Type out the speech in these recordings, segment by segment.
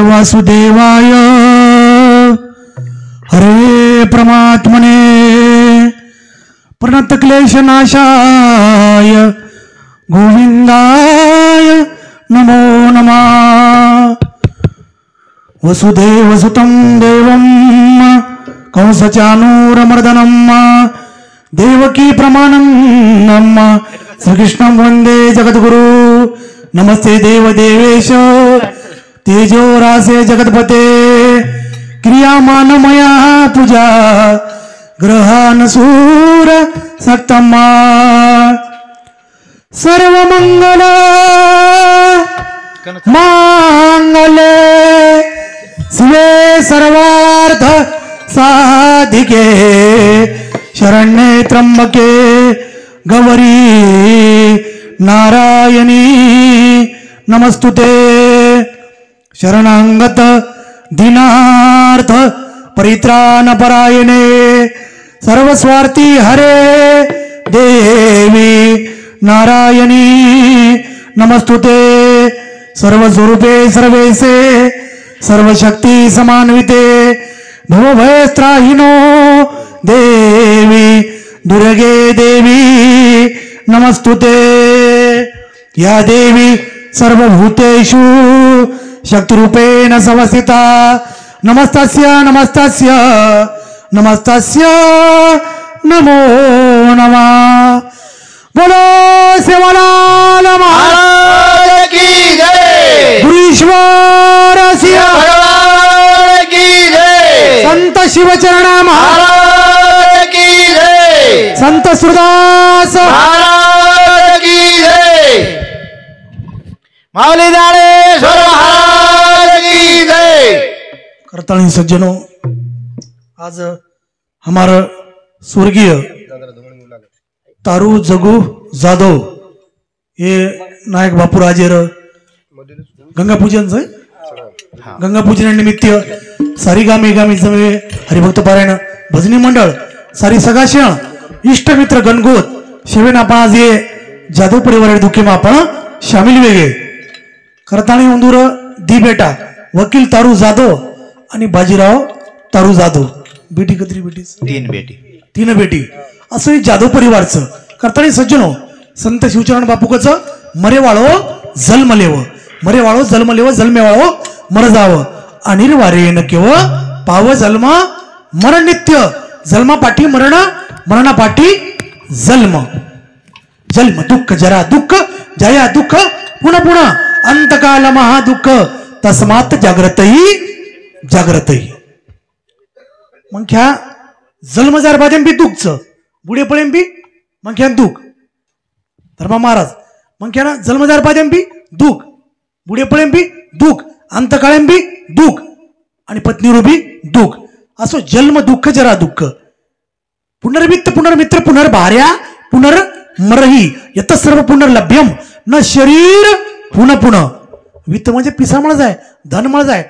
वासुदेवाय हरे परमात्मने प्रणत क्लेशनाशाय गोविंदाय नमो नमः। वसुदेवसुतं देवं कंसचानूरमर्दनं देवकी प्रमाणं श्रीकृष्णं वंदे जगद्गुरु। नमस्ते देवदेवेश तेजो रासे जगतपते क्रियामानमया पूजा ग्रहान सूर सक्तमा। सर्वमंगल मांगले शिवे सर्वार्थ साधिके शरण्ये त्र्यंबके गौरी नारायणी नमस्तुते। शरणांगत दीनार्थ परित्राणपरायणे सर्वस्वार्थी हरे देवी नारायणी नमस्तुते। सर्वस्वरूपे सर्वेसे सर्वशक्ति समान्विते भवभयस्त्राहिनो देवी दुर्गे देवी नमस्तुते। या देवी सर्वभूतेषु शक्तिरूपेण संवस्थिता नमस्तस्य नमस्तस्य नमस्तस्य नमो नमः। बोलो सेवालाल महाराज की जय। गुरुश्वर भगवान की जय। संत शिवचरण महाराज की जय। संत सुरदास महाराज की जय। माऊली ज्ञानेश्वर महाराज की जय। करताली सज्जनों, आज हमारा स्वर्गीय तारू जगू जाधव ये नायक बापू राजेर गंगा पूजन गंगा पूजनानिमित्त सारी गामी समेत हरिभक्त पारायण भजनी मंडळ सारी सगाशण इष्टमित्र गणगोत शिवेन आपण आज ये जाधव परिवार दुखे में आपण शामिल वेगे। करताणी उंदूर दी बेटा वकील तारू जाधव आणि बाजीराव तारू जाधव बेटी कतरी बेटी तीन बेटी असं जाधव परिवारचं। करताणी सज्जनो, संत शिवचरण बापूकच मरेवाळो जन्मलेव जन्मेवाळो मर जाव अनिर्वार्य न केव पाव जन्म मरण नित्य जन्मा पाठी मरण मरणा पाठी जन्म जन्म दुःख जरा दुःख जया दुःख पुन्हा पुन्हा अंतकाल महादुःख तस्मात जागृतही मग ह्या जन्म जार बादेम बी दुःखच बुढे पळेम बी मग ह्या दुःख धर्मा महाराज मग ह्या जन्म जार बादेम बी दुःख बुढे पळेम बी दुःख अंतकाळेम बी दुःख आणि पत्नी रूपी दुःख असो जन्म दुःख जरा दुःख पुनर्वित्त पुनर्मित्र पुनर्भार्या पुनर्मरही यत सर्व पुनर्लभ्यम न शरीर पुन्हा वित्त म्हणजे पिसा मळच आहे धन मळच आहे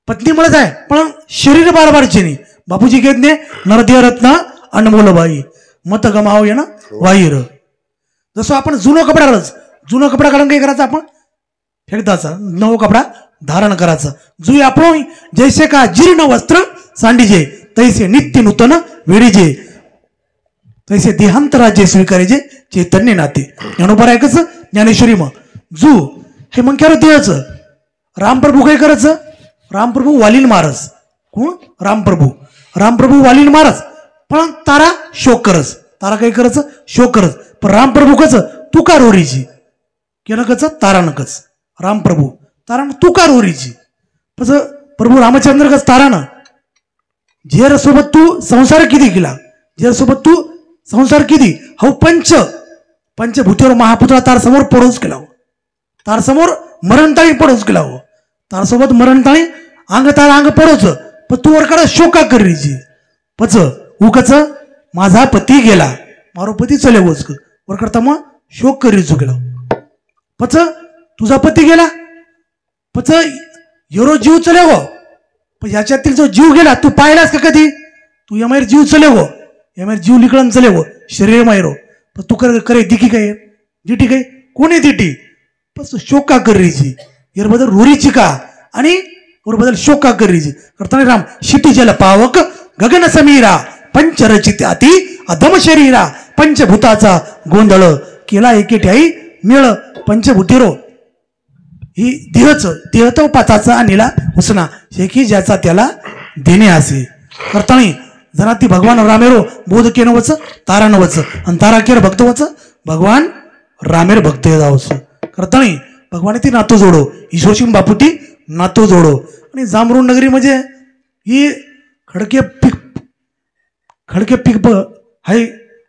पत्नी मळच आहे पण शरीर बारबारचे नाही। बापूजी घेतले नरदेह रत्न अनमोल बाई मत गमाव ये ना वाईर। जसं आपण जुनो कपडा काढून काय करायचं आपण फेकदाचा नवो कपडा धारण करायचा जुई आपण जैसे का जीर्ण वस्त्र सांडीजे तैसे नित्य नूतन वेडीजे तैसे देहांत राज्य स्वीकारायचे चैतन्य नाते। ज्ञानोबा आहे कसं ज्ञानेश्वरी मग जू हे मग काय देहाचं रामप्रभू काय करायचं रामप्रभू वालीन महाराज कोण रामप्रभू वालीन महाराज पण तारा शोक करस तारा काय करायचं शोक करस पण रामप्रभू कच तुकार ओरीची केलं कच तारा नकच रामप्रभू तारा तुकार ओरीची तसं प्रभू रामचंद्र कच तारा ना झेर सोबत तू संसार किती केला झेर सोबत तू संसार किती हो पंचभूतीवर महापुत्रा तार समोर पडूच केला हो तार समोर मरणताळी पडूच केला हो तार सोबत मरणताळी अंग पडोच पण तू वरकडे शोका करीची पच उकच माझा पती गेला मारो पती चले वच वर करता मग शोक करी चुकला पच तुझा पती गेला पच योरो जीव चले गो पण याच्यातील जो जीव गेला तू पाहिलास का कधी तू यमायर जीव चले गो यमायर जीव लिकळन चले गो शरीर मायरो पण तू करे दिकी काय जिटी काय कोणी दिटी बस शोका करीची यार बदल रोरीची का आणि और बदल शोका करीची करताना राम शिटी जल पावक गगन समीरा पंचरचित अति अधम शरीरा पंचभूताचा गोंधळ केला एकेठाई मिळ पंचभूतिरो ही देहतो पाचाचा अनिला उसना शेकी ज्याचा त्याला देणे असे करतानी जरा ती भगवान रामेरो बोध केनं वच तारा नवच आणि तारा केर भक्त वच भगवान रामेर भक्त जावच करतानी भगवान ती नातो जोडो ईश्वरसिंग बापू ती नातो जोडो आणि जांभरून नगरी म्हणजे ही खडके पीक हाय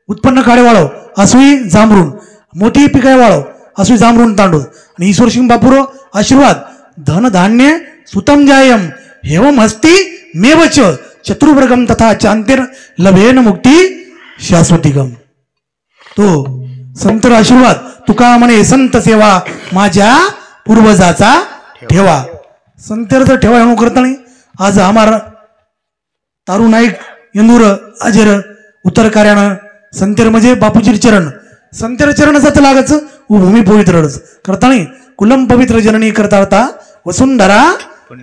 उत्पन्न काढे वाळव असुई जांभरून मोठी पिकाय वाळव असुई जांभरून तांडून आणि ईश्वरसिंग बापूरो आशीर्वाद धन धान्य सुतम जायम हेवम हस्ती मेवच चतुर्वर्गम तथा चांतेर लभेन मुक्ती शाश्वतीगम तो संतर आशीर्वाद तुका म्हणे संत सेवा माझ्या पूर्वजाचा ठेवा संतेरचा ठेवा म्हणून करताना आज आम्हाला तारू नाईक इंदूर अजेर उत्तर कार्यानं संतेर म्हणजे बापूजी चरण संतेर चरण जात लागच भूमी पवित्रच करताना कुलम पवित्र जननी करता वसुंधरा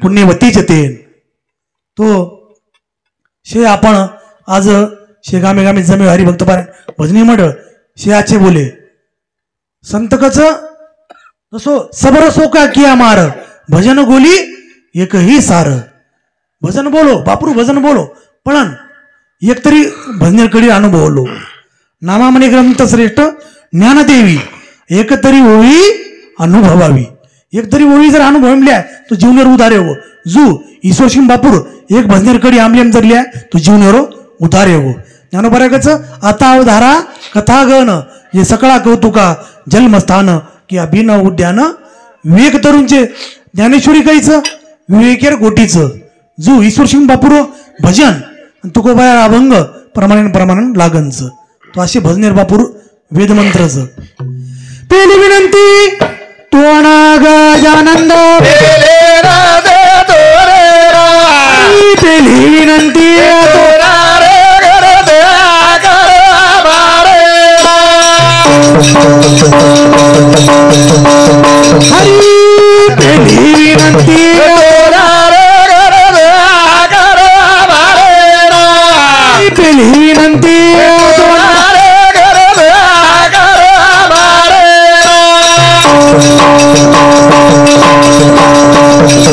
पुण्यवती जतेन तो शे आपण आज शे गामे गामे जमे हरिभक्त पारायण भजनी मंडळ शे आचे बोले संतकच जसो सबर सोका किया मार भजन गोली एकही सार भजन बोलो बापरू भजन बोलो पण एक तरी भजनेकडे अनुभवलो नामा म्हणे ग्रंथ श्रेष्ठ ज्ञानदेवी एक तरी ओळी अनुभवावी एक तरी ओळी जर अनुभवल्या तो जीवनेर उदारे हो जू ईश्वरसिंग बापूर एक भजनेरकडी आमलेम जरल्या तो जीवनेरो उदारे हो ज्ञानोबरागच आता अवधारा कथागण हे सकळा कौतुका जन्मस्थान की अभिनव उद्यान विवेक तरुणचे ज्ञानेश्वरी काहीच विवेकेर गोटीचं जू ईश्वरसिंग बापूर भजन तुकोबाया अभंग प्रमाण लागनच तो असे भजनेर बापूर वेदमंत्रच पहिली विनंती तो गजानंद पहिली विनंती हरी पहिली विनंती पहिली विनंती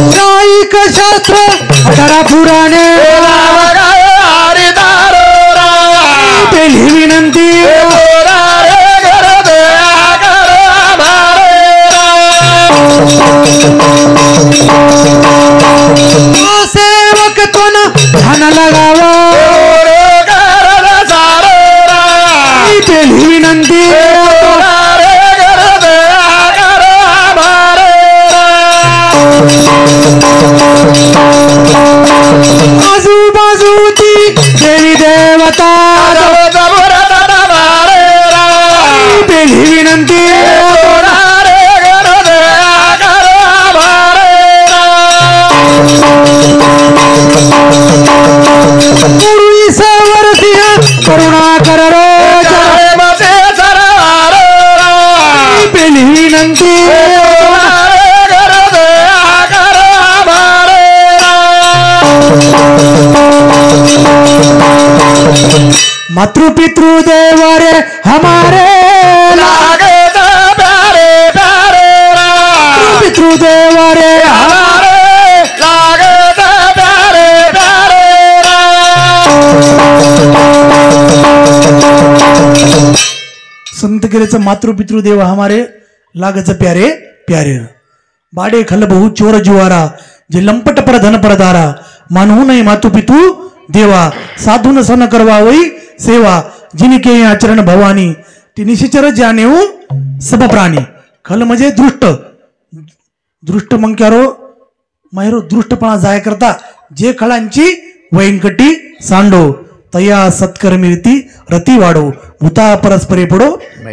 न्यायिक शास्त्र 18 पुराणे पहिली विनंती सेवक तो ध्यान लगावा पहिली विनंती आजूबाजूची देवी देवता पहिली विनंती गुरुईसावर सिंह करुणा कर पहिली विनंती मातृ पितृ देवरे हमारे लागत प्यारे प्यारे पितृ देवरे हमारे लागत प्यारे प्यारे संत केलेचं मातृ पितृ देव हमारे लागत प्यारे प्यारे बाडे खल बहु चोर जुवारा जे लंपट पर धन परदारा मानहू नाही मातु पितू देवा साधून सन करवा वै सेवा जिनके आचरण भवानी ती निशिचर जानेऊ सब प्राणी खल म्हणजे दृष्ट मंक्यारो माहेरो दृष्टपणा जाय करता जे खळांची वैंकटी सांडो तया सत्कर्मी रीती रती वाढो भूता परस्परे पडो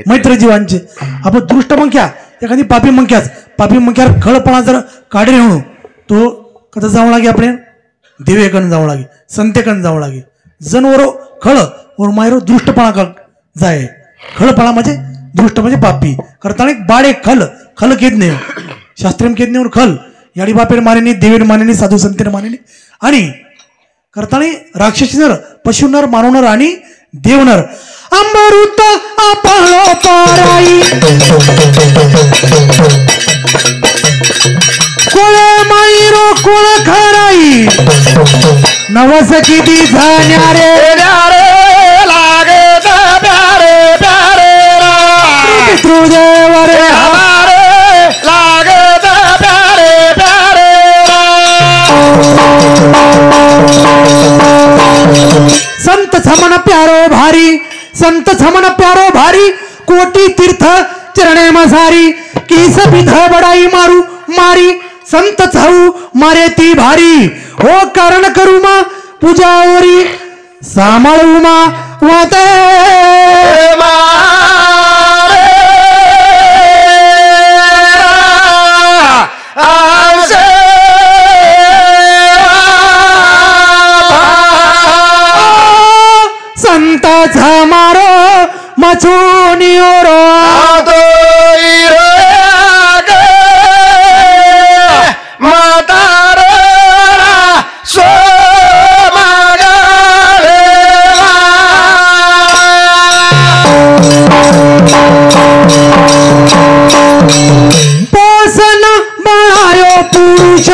मैत्र जीवांचे आपण दृष्ट मंक्या एखादी पापी मंक्यार खळपणा जर काढे म्हणू तो कथा जाऊ लागे आपण देवेकन जाऊ लागे संतेकन जाऊ लागे जनवरो खळ और मायरो दृष्टपणा जाय खळपणा म्हणजे दृष्ट म्हणजे पापी करताना बाळे खल खल केदने शास्त्रीय केदनेवर खल याडी बापेर मानेनी देवेर मानेनी साधू संतेर मानेनी आणि करताना राक्षसी नर पशुनर मानवनर आणि देवनर अंबरुत आपलो पाराई कोळे माईरो कोळ खराई नवस किती झाण्यारे लागे प्यारे प्यारे पितृदेव रे हमारे लागे प्यारे प्यारे संत छमन प्यारो भारी संत छमन प्यारो भारी कोटी तीर्थ चरणे मसारी किस विध बडाई मारू मारी संत छाऊ मारे ती भारी हो कारण करू मा पूजा ओरी सांभाळू मा वाते संताचा मारो मचुनियोरो पोषण बनायो पुरुष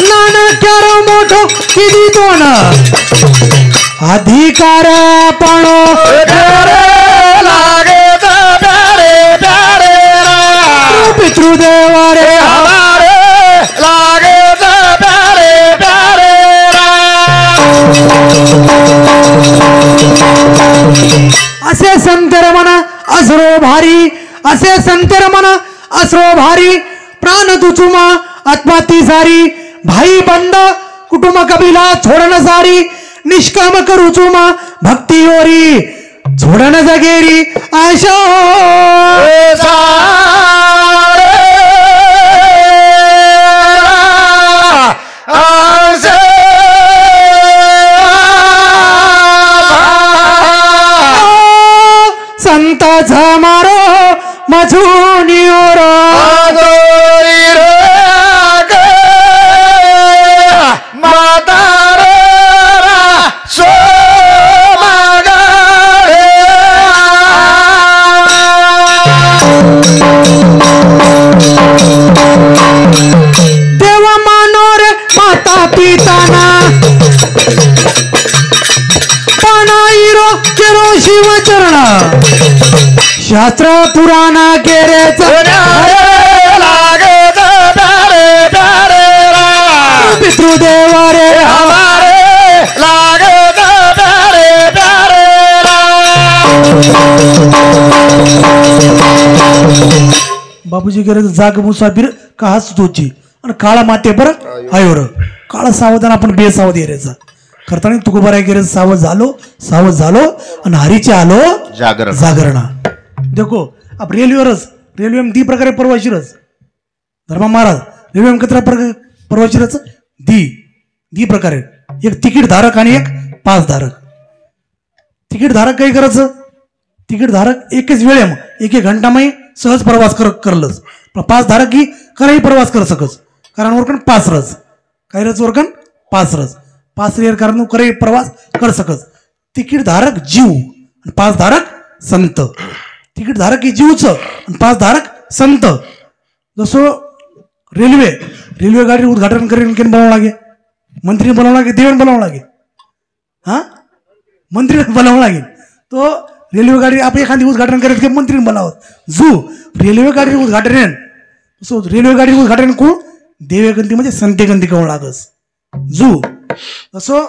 नानक्यारो मोठो किती दोन अधिकार पणो लागे प्यारे प्यारे पितृदेव रे हमारे लागे प्यारे प्यारे असे संतर म्हणा असरो भारी असे संतर म्हणा असरो भारी प्राण तुचुमा आत्मा ती सारी भाई बंद कुटुंब कबिला छोडण सारी निष्काम करू चुमा भक्ती ओरी छोडण जगेरी आशा संताचा मारो मझुनियोर देव मानोर माता पिताना पानाईरो केरो शिवचरण शास्त्र पुराणा केरेच लागे प्यारे प्यारे पितृदेव रे हमारे लागे प्यारे प्यारे बापूजी गेले जाग मुसाफिर का हाच तोची आणि काळा माते बरं आयोर काळा सावधान आपण बेसावध येरेचा करताना तुको बराय गेले सावध झालो आणि हरीचे आलो जागरणा देखो आप रेल्वे में दी प्रकारे परवाशिरच धर्मा महाराज रेल्वे में कितना परवाशिरच दी प्रकारे एक तिकीट धारक आणि एक पास धारक तिकीट धारक काही करायचं तिकीट धारक एकच वेळे मग एक घंटा मै सहज प्रवास करलच पण पास धारक की कराही प्रवास कर सकस कारण वरकन पास रस काही रच वरकन पास रस पास रेर कारण कराही प्रवास कर सकस तिकीट धारक जीव आणि पास धारक संत तिकीट धारक ही जीवचं आणि पास धारक संत जसं रेल्वे गाडी उद्घाटन करेन केन बनावं लागे मंत्री बनावं लागे देवेन बनावं लागे हा मंत्री बनावं लागेल तो रेल्वे गाडी आपण एखादी उद्घाटन करायचं की मंत्री बनावत जू रेल्वे गाडी उद्घाटन सो रेल्वे गाडी उद्घाटन कोण देवेगंती म्हणजे संतेगंती कवळ लागस जू असं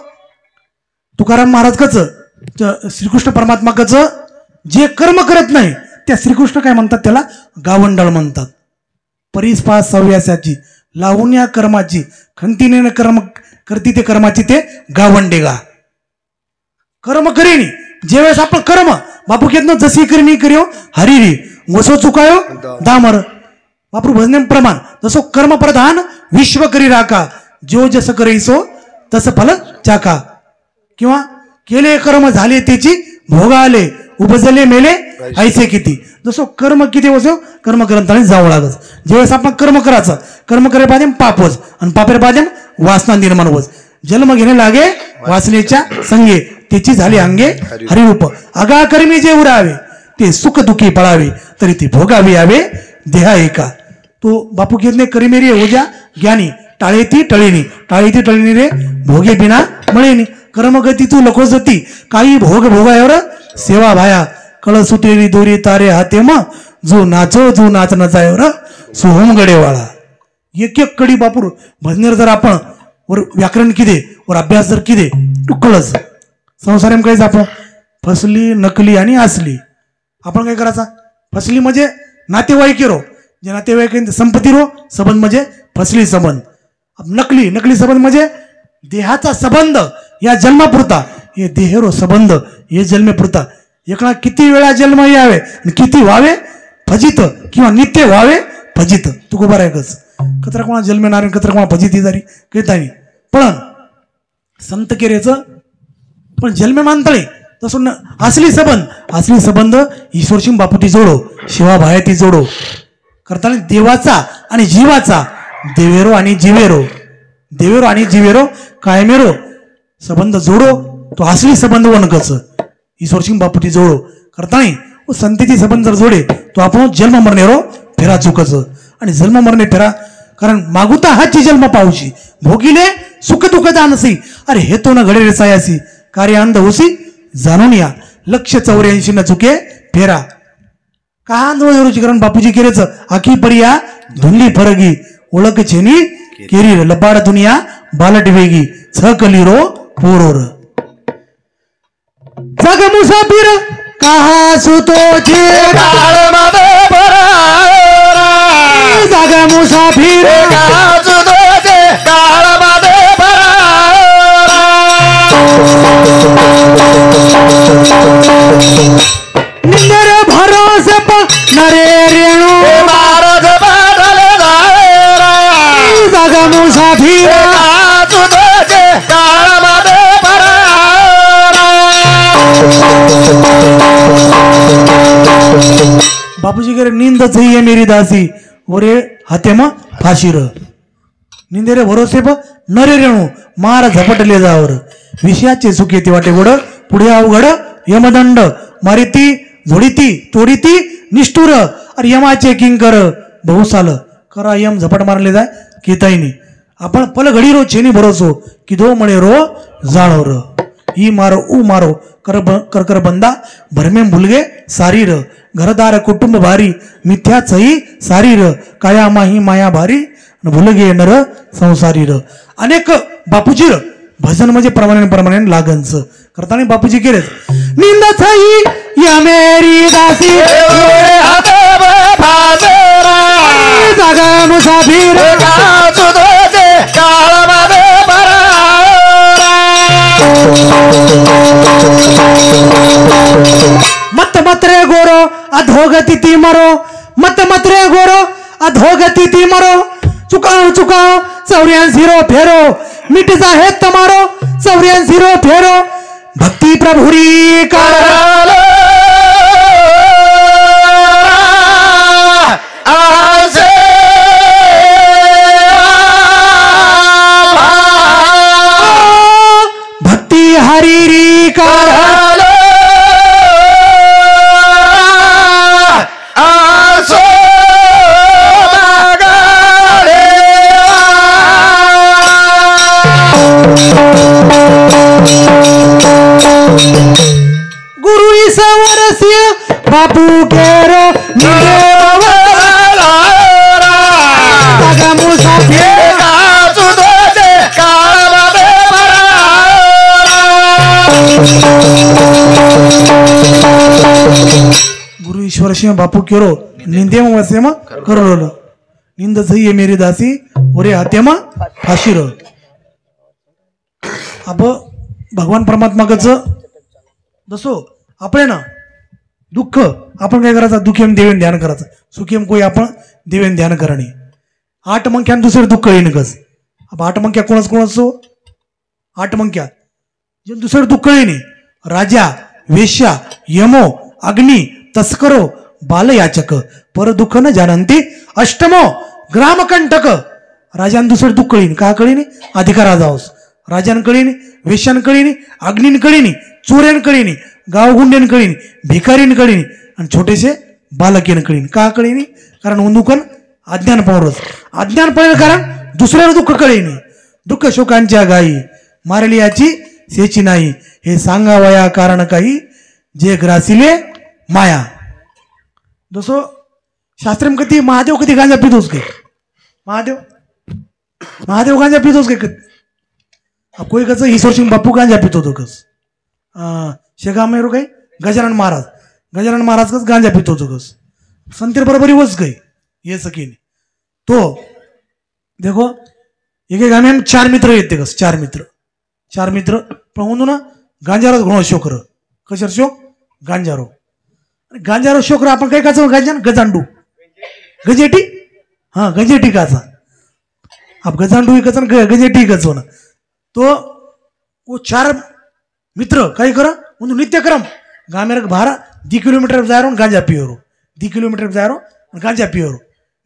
तुकाराम महाराज कच श्रीकृष्ण परमात्मा कच जे कर्म करत नाही त्या श्रीकृष्ण काय म्हणतात त्याला गावंडळ म्हणतात परिस्पास सव्यासाची लावून या कर्माची खंतीने कर्म करती ते कर्माची ते गावंडेगा कर्म करेनी ज्यावेळेस आपण कर्म बापू घेत जशी करी करियो हरिरी वसो चुकायो दामर बापू भजने प्रमाण जसो कर्म प्रधान विश्व करी राखा जो जसं करीसो तसं फल चाका किंवा केले कर्म झाले त्याची भोग आले उपजले मेले ऐसे किती. जसं कर्म किती वसो कर्म ग्रंथाने जावं लागत. ज्यावेळेस आपण कर्म करायचं कर्म करे पाहिजे पापच आणि पापेर पाहिजे वासना निर्माण होत. जन्म घेणे लागे वासनेच्या संगे त्याची झाली अंगे हरिरूप. अगा कर्मी जे उरावे ते सुख दुखी पळावे तरी ते भोगावे यावे देहा एका. तो बापू घेतले करिमेरी ओजा ज्ञानी टाळे ती टळीनी टाळे ती टळीनी रे भोगे बिना मळेनी. कर्मगती तू लखोजती काही भोग भोगावर सेवा भाया कळ सुटेरी दोरी तारे हाते म जो नाचो जो नाच नचायवर सोहम गडेवाळा. एक एक कडी बापूर भजनेर जर आपण वर व्याकरण किदे वर अभ्यास जर किदे तू कळस संसाराम काहीच आपण फसली नकली आणि असली. आपण काय करायचा फसली म्हणजे नातेवाईक रो जे नातेवाईक संपत्ती रो संबंध म्हणजे फसली संबंध. नकली नकली संबंध म्हणजे देहाचा संबंध या जन्मापुरता हे देहरो संबंध हे जन्मेपुरता. एकला किती वेळा जन्म यावे आणि किती व्हावे फजित किंवा नित्य व्हावे फजित. तू गोबर ऐकच कचरा कोणा जन्मेणार कचरा कोणा फजिती जारी कळता नाही. पण संत केरेचं पण जन्मे मानतळे तसं असली संबंध ईश्वरशी बापुटी जोडो शिवा भायाती जोडो करताना देवाचा आणि जीवाचा देवेरो आणि जीवेरो कायमेरो संबंध जोडो. तो असली संबंध वनकच ईश्वरसिंग बापुटी जोडो करताना संतीची संबंध जर जोडे तो आपण जन्म मरणेरो फेरा चुकच. आणि जन्म मरणे फेरा कारण मागुता हाची जन्म पाऊशी भोगिले सुख दुःख जानसी. अरे हे तो न घडे रे सायासी कार्य अंध होसी जाणून या 184 न चुके फेरा. का आंदोलनाची कारण बापूजी केरेच आखी परिया धुंदी फरगी ओळख छेनी केरी लबाड दुनिया बालट वेगी छ कलीरो पोरोर. जग मुसाफिर कहा सुतोचे जग मुसाफिर निंदर भरोसे नरे रेणू जग मुसाफिर बापूजी करे नींद चाहिए मेरी दासी ओरे हाते म फाशीर. निंदेरे भरोसे नरे रेणू मार झपटले जावर विषयाचे सुख येते वाटे गोड पुढे अवघड यमदंड मारिती झोडीती तोडीती निष्ठुर. अरे यमाचे किंकर बहुसाल करा यम झपट मारले जाय केताईनी. आपण पल घडी रो छेनी भरोसो कि दो मणे रो जाणो र ई मारो ऊ मारो कर कर बंदा भरमे भुलगे सारीर घरदार कुटुंब भारी मिथ्या चही सारीर काया माही माया भारी भुलगे नर संसारीर. अनेक बापूजी भजन म्हणजे प्रमाणे लागनच करताना बापूजी केले निंद छई या मेरी दासी जागा मुसाफिर मत मत रे गोरो अधोगती ती मरो मत मत रे गोरो अधोगती ती मरो. चुकाओ 84 रो फेरो मिट जाहे तमारो 84 रो फेरो भक्ति प्रभुरी कर भक्ति हरिरी कर गुरु ईश्वरस्य बापू केरो गुरु ईश्वर सिंह बापू केरो निंदे वसे म करोल निंद सही मेरी दासी ओरे हाते म फाशीर. अब भगवान परमात्मा कच दसो आपण ना दुःख आपण काय करायचं दुःखेम देवेन ध्यान करायचं सुखेम कोई आपण देवेन ध्यान करणे. 8 मंक्यान दुसरे दुःख येईन कस. अब 8 मंक्या कोणच 8 मंक्या जे दुसरे दुःख येईन राजा वेश्या यमो अग्नी तस्करो बालयाचक पर दुःख न जानंती अष्टमो ग्रामकंटक. राजान दुसरं दुःख कळीन का कळीनी अधिकारा जाऊस राजान कळीनी वेश्यान कळीनी अग्नीन कळीनी चोऱ्यान कळीनी गावगुंड्यान कळीनी भिकारीन कळीनी आणि छोटेसे बालकेन कळीन का कळीनी कारण उंदुकन अज्ञान पावरच अज्ञान पडेल कारण दुसऱ्याला दुःख कळीनी. दुःख शोकांच्या गायी मारली याची सेची नाही हे सांगावया कारण काही जे ग्रासिले माया. दोस्तों शास्त्र में कधी महादेव कधी गांजा पितोस काय महादेव गांजा पितोस काय कोई कसं ईश्वर सिंग बापू गांजा पितो तो कस शेगाव मेरू काय गजानन महाराज कस गांजा पितो तो कस संतेर बरोबर वच गई ये सकीने तो देखो एक गाणे में 4 मित्र येते कस 4 मित्र पण म्हणून ना गांजारो घणो शोकर कशर शोक गांजारो शोकर आपण काय काच गांजान गजांडू गजेटी हाँ गजेटी काचा आप गजांडू कचन गजेटी कचो ना तो वो 4 मित्र काय करा ಒಂದು नित्यक्रम गामेर भारा 10 किलोमीटर जायरो गांजा पियोरो 10 किलोमीटर जायरो गांजा पियोरो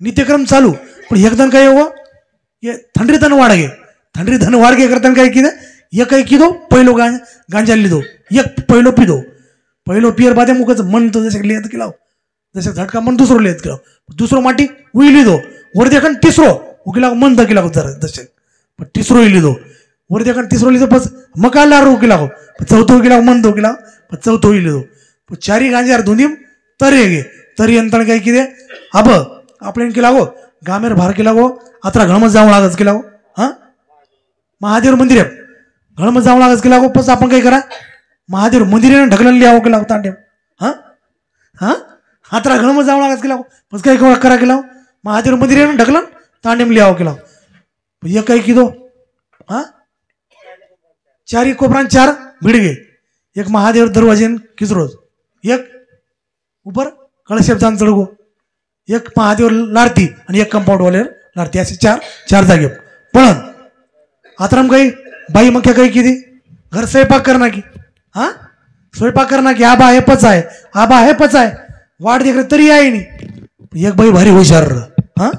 नित्यक्रम चालू पण एकदम काय हो ये थंडी धन वाढ गे करताना काय किदे ये काय किदो पहिलो गांजा लिदो एक पहिलो पिदो पहिलो पियर बादे मुकच मन तो जसे लिहित केला जसे झटका मन दुसरो लिहित केला दुसरो माटी उई लिदो वर देखन तिसरो उकिला मन द केला जरा जसे पण तिसरो लिदो वर देखन तिसरो लिदो बस मकाला रो केला चौथो केला मन दो केला चौथो लिदो चारी गांजार दोन्ही तरी गे तरी अंतण काय किदे अब आपल्यान केला गो गामेर भार केला गो अत्रा घणमत जाऊ लागच केला गो हा महादेव मंदिर आहे घणमत जाऊ लागच केला गो पस आपण काय करा महादेव मंदिराने ढकलून लिहावं केला तांडे हा हा अत्रा घणमत जाऊ लागच केला गो पस काय करा केला महादेव मंदिराने ढकलून तांडेम लिहावं केला ये काय किदो हा चारी कोपरान 4 भिडगे एक महादेव दरवाजेन किचरोज एक ऊपर कळशेप जान चढगो एक महादेव लारती आणि एक कंपाऊंड वाले लारती असे 4 जागे पण आतराम काही बाई मग काय किती घर स्वयंपाक करना की हा स्वयंपाक करना की आबा हे पचाय वाढ देखरे तरी आहे नाही एक बाई भारी हुशार हा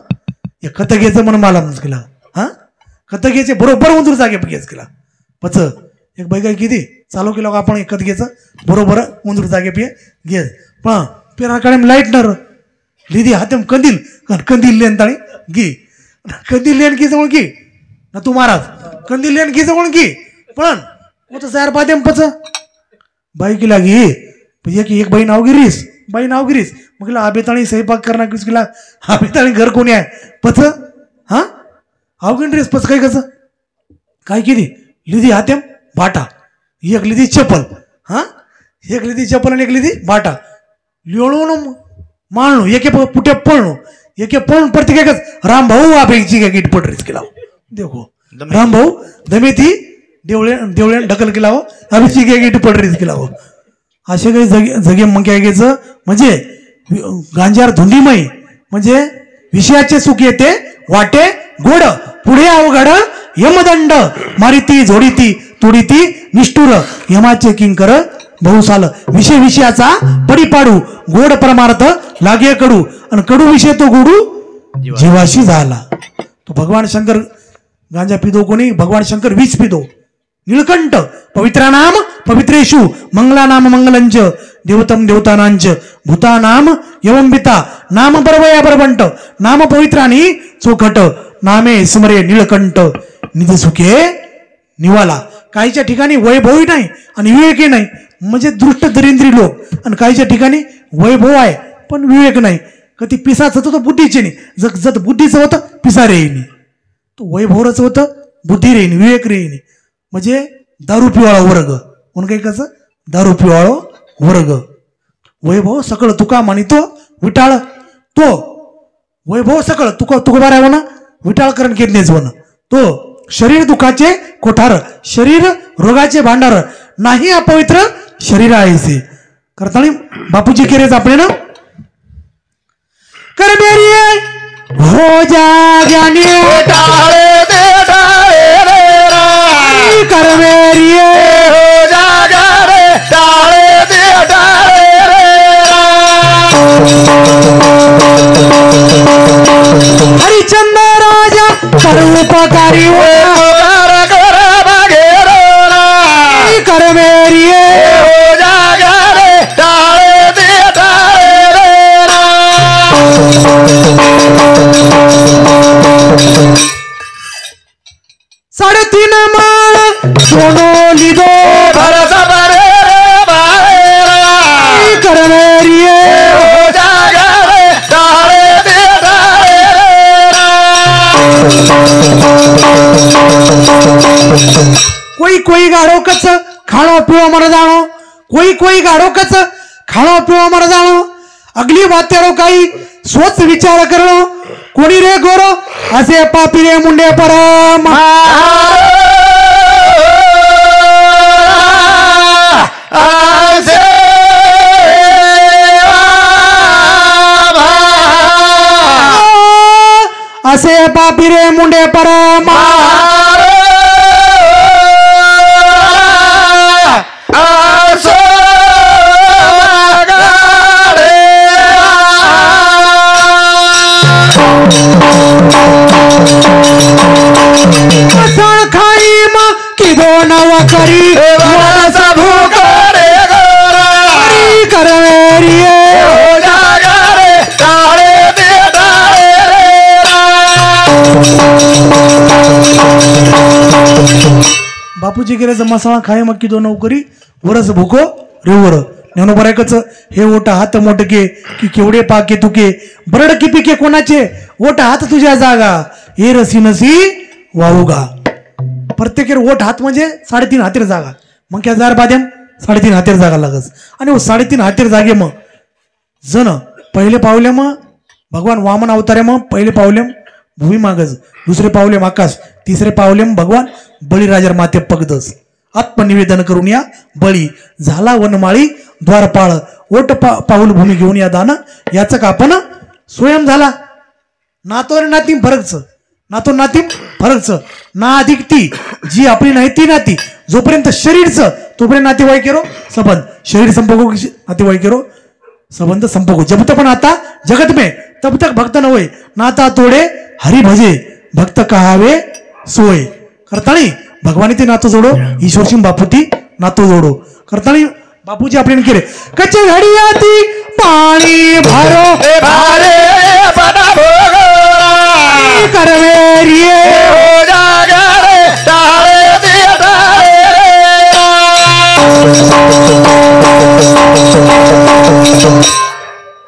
एक कथ घ्यायचं म्हणून मला केला हा कथ घ्यायचे बरोबर उंदूर जागे घेच केला पच एक बाई काय किती चालू केला आपण एकत घ्यायचं बरोबर उंदूर जागे पिये घेस पण पेराकडे लाईट नर लिदी हाते कंदील लेन ताणी घे कंदील लेन की जवळ घे ना तू महाराज कंदील लेन की जवळ घे पण वो तो 4 पादेम पच बाई की लागी एक बाई नाव गिरीस मग आबेताणी स्वयंपाक करना किस केला आबेताणी घर कोणी आहे पच हा अवघण ड्रेस पच काय कसं काय किती लिदी हातेम बाटा एक लिदी चप्पल हा एक लिदी चप्पल आणि एक लिदी बाटा लिओणून माळणू एके पुटे पळणू एके पळून प्रत्येक राम भाऊ आपेची काय गिट पटरीच केला देखो राम भाऊ दमेती देवळे ढकल केला हो आपेची काय गिट पटरीच केला हो असे काही जगे मग काय घ्यायचं म्हणजे गांजार धुंदीमय म्हणजे विषयाचे सुख येते वाटे गोड पुढे अवघड यमदंड मारिती झोडीती तोडीती निष्ठुर यमाचे किंकर बहुसाल विषयाचा परिपाडू गोड परमार्थ लागे कडू आणि कडू विषय तो गोडू जीवाशी झाला. तो भगवान शंकर गांजा पिदो कोणी भगवान शंकर वीज पिदो निळकंठ पवित्रा नाम पवित्रेषु मंगला नाम मंगलंच देवतम देवतानांच भूता नाम यवंबिता नाम बरवया बरबंट नाम पवित्रानी चोखट नामे स्मरे निळकंठ निधी सुखे निवाला. काहीच्या ठिकाणी वैभवही नाही आणि विवेकही नाही म्हणजे दृष्ट दरिंद्री लोक आणि काहीच्या ठिकाणी वैभव आहे पण विवेक नाही कधी पिसाच होतं तो बुद्धीचे नाही जत बुद्धीचं होतं पिसा रे नाही तो वैभवच होतं बुद्धी रे नाही विवेक रे नाही म्हणजे दारू पिवाळा वर्ग म्हणून काही कसं दारू पिवाळो वर्ग वैभव सकळ तुका मानितो विटाळ तो वैभव सकळ तुका बारा आहे ना विटाळ करण केलेच वन तो शरीर दुखाचे कोठार शरीर रोगाचे भांडार नाही अपवित्र शरीर आहे करताना बापूजी केरेच आपले ना कर मेरी हो जाग्याने कर मेरी हो जागा रे टाळे दे करवेरिये हो जागा रे डाले दे डाले कोई कोई गाड़ो कच खाणो पीओ मर जानो कोई गाड़ो कच खाणो पीओ मर जानो अगली बातेरो काही सोच विचार करो कोणी रे गोरो असे पापी रे मुंडे परम असे पापी रे मुंडे परम खाई मा किदो नवा करी सबू करे करवेरिये हो जागा रे डाले दे डाले बापूजी गेले मसाला खाय मग किदो नोकरी वरस भुको रेवर नेनो बरायकच हे ओटा हात मोटके की केवढे पाके तुके बरड की पिके कोणाचे ओटा हात तुझ्या जागा हे रसी नसी वाहुगा प्रत्येक ओट हात म्हणजे 3.5 हातीर जागा मग क्या जार बाद्याम 3.5 हातीर जागा लागस आणि 3.5 हातीर जागे मग जण पहिले पावले मग भगवान वामन अवतारे मग पहिले पावले भूमी मागज दुसरे पावले आकाश तिसरे पावले भगवान बळीराजर माते पगदस आत्मनिवेदन करून या बळी झाला वनमाळी द्वारपाळ ओट पाऊल भूमी घेऊन या दान याचं का आपण स्वयं झाला नातो रे नाती फरकच नातो नाती फरकच ना अधिक ती जी आपली नाही ती नाती जोपर्यंत शरीरचं तोपर्यंत नातेवाईक केरो संबंध शरीर संपको नातेवाईक केरो संबंध संपको जब तक पण आता जगत में तब तक भक्त न होय नाता तोडे हरि भजे भक्त कहावे सोय करतानी भगवानी ते नातं जोडो ईश्वर सिंह बापूती नातं जोडो करतानी बापूजी आपल्याने केले कच्चे घडियाती पाणी भरो भारे बना भोगोरा करवेरिये हो जागा रे डाले दे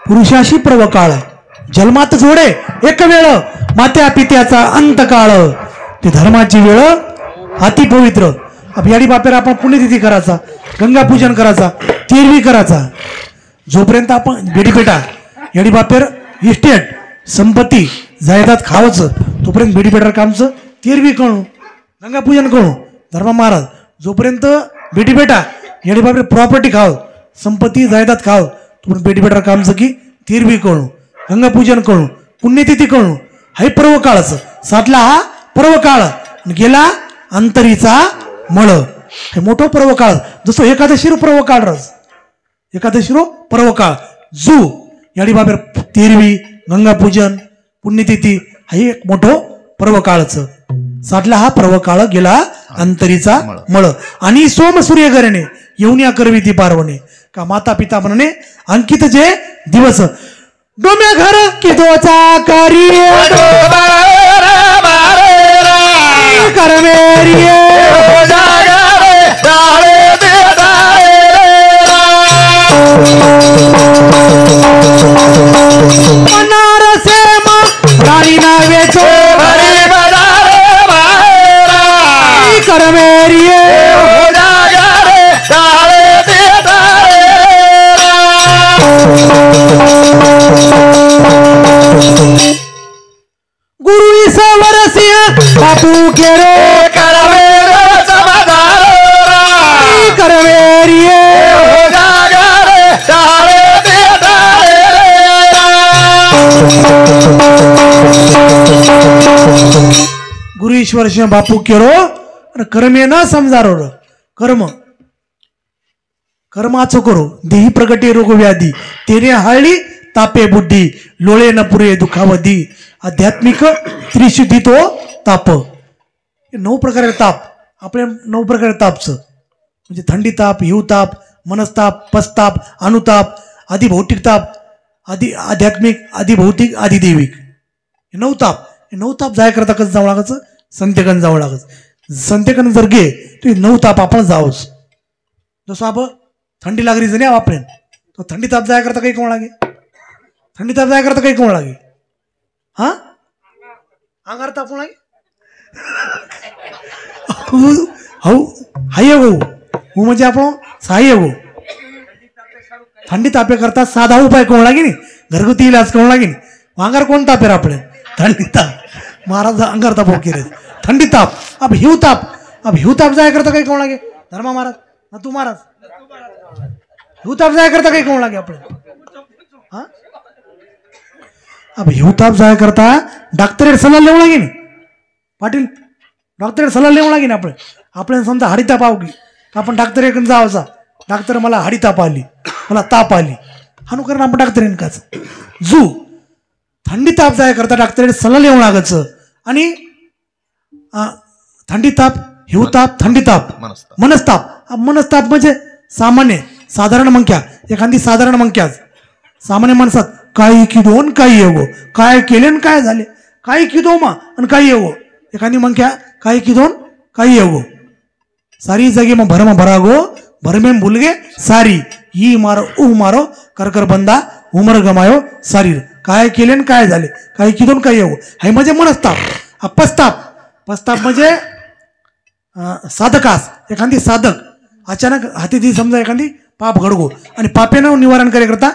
पुरुषाशी प्रवकाळ जन्मात जोडे एक वेळ मात्या पित्याचा अंत काळ ते धर्माची वेळ अति पवित्र याडी बापेरा आपण पुण्यतिथी करायचा गंगा पूजन करायचा तेरवी करायचा जोपर्यंत आपण बेडीपेटा याडी बापेर इस्टेट संपत्ती जायदाद खावचं तोपर्यंत बेडीपेटार कामचं तेरवी कळू गंगा पूजन कळू धर्मा महाराज जोपर्यंत बेडीपेटा याडी बापेर प्रॉपर्टी खाव संपत्ती जायदाद खाव तोपर्यंत बेडीपेटार कामचं की तेरवी कळू गंगा पूजन कळू पुण्यतिथी कळू हाय पर्व काळच सातला हा पर्व काळ गेला अंतरीचा मळ हे मोठं पर्व काळ जसं एकादशीरो पर्व काळ रस एकादशीरो पर्व काळ जू याडी बाबेर तेरवी गंगा पूजन पुण्यतिथी हा एक मोठं पर्व काळच सातला हा पर्व काळ गेला अंतरीचा मळ आणि सोम सूर्य करणे येऊन या करवी ती पार्वणे का माता पिता म्हणणे अंकित जे दिवस डोम्या घर किदोचा कार्य करवेरिये हो जागा रे डाले दे बनारसे मा राणी नावेचो हरी बना रे माहेरा करवेरिये हो जागा रे डाले दे गुरु ईश्वर सिंह बापू केरो करवेरा समाधारा करवेरिये हो जागा रे डाले दे गुरु ईश्वर सिंह बापू केरो आणि कर्मे न समजारो कर्म कर्माचो करो देही प्रगटे रोग व्याधी तेने हाळली तापे बुद्धी लोळे न पुरे दुखावधी आध्यात्मिक त्रिशुद्धी तो ताप 9 प्रकारे ताप आपल्या 9 प्रकारे तापचं म्हणजे थंडी ताप हिव ताप मनस्ताप पस्ताप अनुताप आधी भौतिक ताप आधी आध्यात्मिक आधी भौतिक आधी दैविक 9 ताप 9 ताप जाय करता कसं जावं लागायचं संतेकन जावं लागायचं संतेकन जर गे तर 9 ताप आपण जावंच जसं आपण थंडी लागली जणी आपल्यान तो थंडी ताप जाया करता काही कोण लागे थंडी ताप जाया करता काही कोण लागे हा अंगार तापून लागे हो हाय हो હું म्हणजे આપણો સહાય એવો थंडी तापे करता साधा उपाय कोण लागे नी घरगुती इलाज कोण लागे नी अंगार कोण तापेर आपले थंडी ताप महाराज अंगार ताप केले थंडी ताप अब हिव ताप जाया करता काही कोण लागे धर्मा महाराज ना तू महाराज हिव ताप जाया करता काही कोण लागे आपले हा अब हिव ताप जाया करता डॉक्टर सल्ला लेऊ लागे नी पाटील डॉक्टर सल्ला लेऊ लागे ना आपल्याला समजा हाडी ताप आवगी आपण डॉक्टरकडे जावचा डॉक्टर मला हाडी ताप आली मला ताप आली हानू कारण आपण डॉक्टर काच जू थंडी ताप जाय करता डॉक्टर सल्ला लेऊ लागायचं आणि थंडी ताप हिवताप थंडी ताप मनस्ताप म्हणजे साधारण मंक्या एखादी साधारण मंक्याच सामान्य माणसात काही की दोन काही येवो काय केले आणि काय झाले काही की दो मा आणि काही येवो एखादी मंक्या काही की दोन काही येवो सारी जगे मग भरम भरागो भरमें भूल गे सारी ई मारो ऊ मारो कर बंदा उमर गमायो सारी काय केले आणि काय झाले काही की दोन काही येवो हे म्हणजे मनस्ताप पस्ताप म्हणजे साधकास एखादी साधक अचानक हाती दी समजा एखादी पाप घडगो आणि पापेनं निवारण करे करता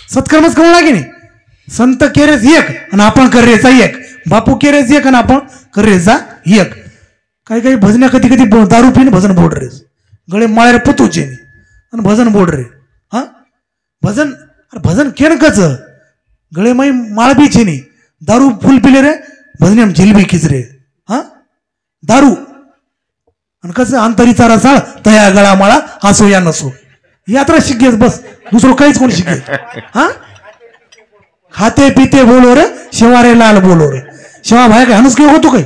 सत्कर्मच करू लागे नाही संत केरेच एक आणि आपण करेचा एक बापू केरेच एक आणि आपण करेचा एक काही भजन्या कधी दारू पिणे भजन बोल रे गळे माळ्यार पुतूचे आणि भजन बोल रे हा भजन केन कच गळे माई माळ बीचे नी दारू फुल पिले रे भजने जिलबी खिच रे हा दारू आणि कसं अंतरीचा रसाळ तया गळा माळा हसो या नसो यात्रा शिकेस बस दुसरं काहीच कोणी शिकेल हा खाते पिते बोलो रे शेवारे लाल बोलो रे शेवा भाई काय हनुस होतो काही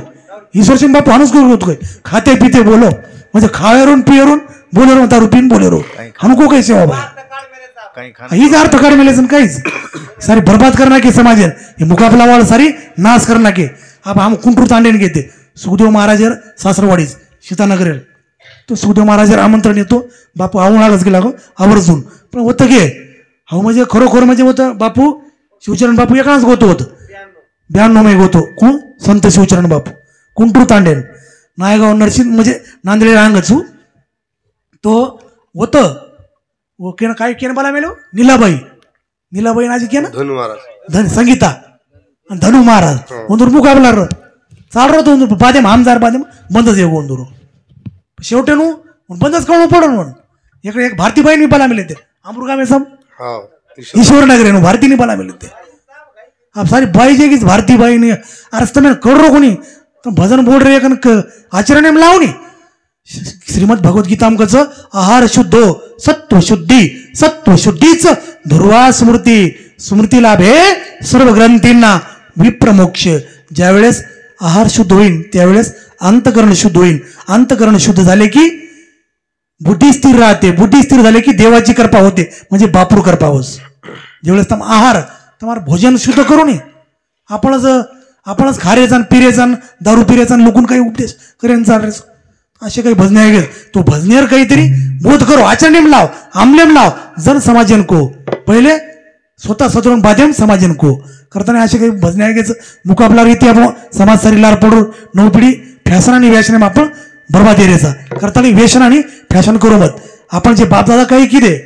ईश्वर सिंग बापू हनुस होतो काही खाते पिते बोलो म्हणजे खावेरून पियरून बोलेरो दारू पिन बोलेरो हमको काही सेवा भाई हीच अर्थ काढ मिळेल काहीच सारी बर्बाद करना के समाज हे मुकाबला वाळ सारी नाश करना के अब हम कुंटूर तांडेन घेते सुखदेव महाराज सासरवाडीच सीतानगर तो सुखदेव महाराज आमंत्रण येतो बापू आवळाच गेला गो आवर्जून पण होतं गे हो म्हणजे खरोखर म्हणजे होतं बापू शिवचरण बापू एकाच गोतो होतं 92 मै गोतो कोण संत शिवचरण बापू कुंटूर तांडेन नायगाव नरसिंह म्हणजे नांदेड रांगचू तो होतं ओके ना काय केन बाला मेलो नीलाबाई नाजी केन धनु महाराज संगीता धनु महाराज ಒಂದೂರು ಮುಕಾಬಲ चालतो बादेम आमदार बादेम बंदच येऊ ಒಂದೂರು शेवटेनु बंदच करून पडून म्हणून इकडे एक भारतीबाई निपाला मिळते अमृगामे सम ईश्वर नगर भारती निपाला मिळते आप सारी बाई जेगीच भारतीबाई ने अरे तुम्हें करोड़ो कोणी भजन बोल रे आचरण लावणी श्रीमद भगवत गीता कच आहार शुद्धो सत्व शुद्धीच ध्रुवा स्मृती लाभे सर्व ग्रंथींना विप्रमोक्ष ज्यावेळेस आहार शुद्ध होईल त्यावेळेस अंतकरण शुद्ध होईल अंतकरण शुद्ध झाले की बुद्धी स्थिर राहते बुद्धी स्थिर झाले की देवाची कृपा होते म्हणजे बापूर कृपा होस ज्यावेळेस तम आहार तुम्हाला भोजन शुद्ध करू नये आपणच खारेचा पिरेचा दारू पिरेचा लुकून काही उपदेश करेन चाल असे काही भजने आहे तो भजनेर काहीतरी बोध करो आचरण लाव आमलेम लाव जन समाजन को पहिले स्वतः सदरून बाध्यम समाजन को करताना असे काही भजने आहे मुकाबला रीती आपण समाज सारी लार पडू नऊ पिढी फॅशन आणि व्यसन आपण बर्बाद एरेचा करताना व्यसन आणि फॅशन करू मत आपण जे बापदादा काही किदे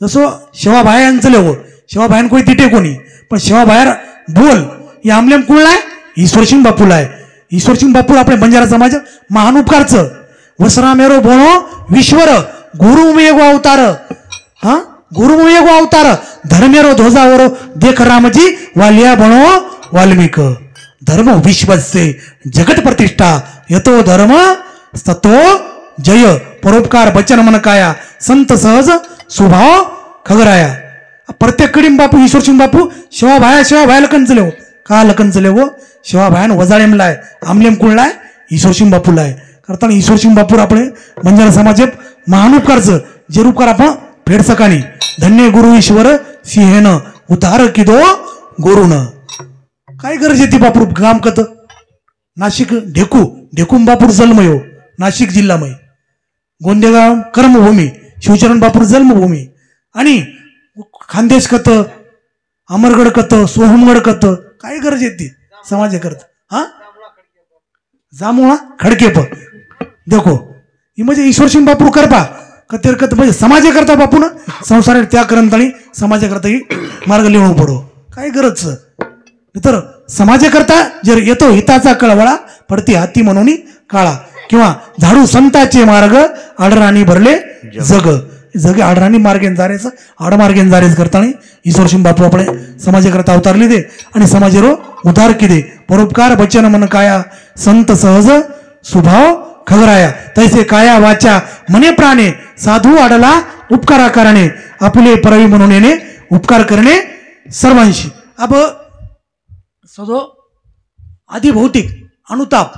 जसं शेवा बायांचं लेवो शेवा बायान कोणी तिटे कोणी पण शेवा बाहेर बोल हे आमलेम कुळला आहे ईश्वरसिंग बापूला आहे ईश्वरसिंग बापू आपले बंजारा समाज महान उपकारचं वसरा मेरो बोनो विश्वर गुरुमेगो अवतार हा गुरुमेगो अवतार धर्मेरो ध्वजावरो देख रामजी वालिया बनो वाल्मिक धर्म विश्वस्य जगत प्रतिष्ठा यतो धर्म सतो जय परोपकार बचन मन काया संत सहज स्वभाव खगराया प्रत्येक कडीम बापू ईश्वरसिंग बापू शेवा भाया लकन हो का लकन हो शेवा भायान वजाळेमलाय आमलेम कुळलाय ईश्वरसिंग बापूलाय करताना ईश्वरसिंग बापूर आपले बंजारा समाज महान उपकारचं जे उपकार आपण फेड सकानी धन्य गुरु ईश्वर सिंहेन उतार किदो गुरुन काय गरज येते बापूर काम कत नाशिक ढेकूम बापूर जन्मयो नाशिक जिल्हामय गोंदेगाव कर्मभूमी शिवचरण बापूर जन्मभूमी आणि खानदेश कत, अमरगड कत, सोहमगड कत, काय गरज येते समाजाकरता? हा जामुळा खडके प देखो ही म्हणजे ईश्वर सिंग बापू करपा कतेर कत म्हणजे समाजाकरता बापू ना संसार त्या करंतानी समाजाकरता ही मार्ग लिहून पडो काय गरज. तर समाजाकरता जर येतो हिताचा कळवळा पडती हाती म्हणून काळा किंवा झाडू संताचे मार्ग आडराणी भरले जग जग आडराणी मार्गेन जारेच आडमार्गेन जारेच करताना ईश्वर सिंग बापू आपले समाजाकरता अवतारले दे आणि समाजेरो उद्धार किदे परोपकार वचन मन काया संत सहज स्वभाव खगराया तैसे काया वाचा मने प्राणे साधू आडला उपकारा करणे आपुले परवी म्हणून येणे उपकार करणे सर्वांशी. अब सदो आधी भौतिक अनुताप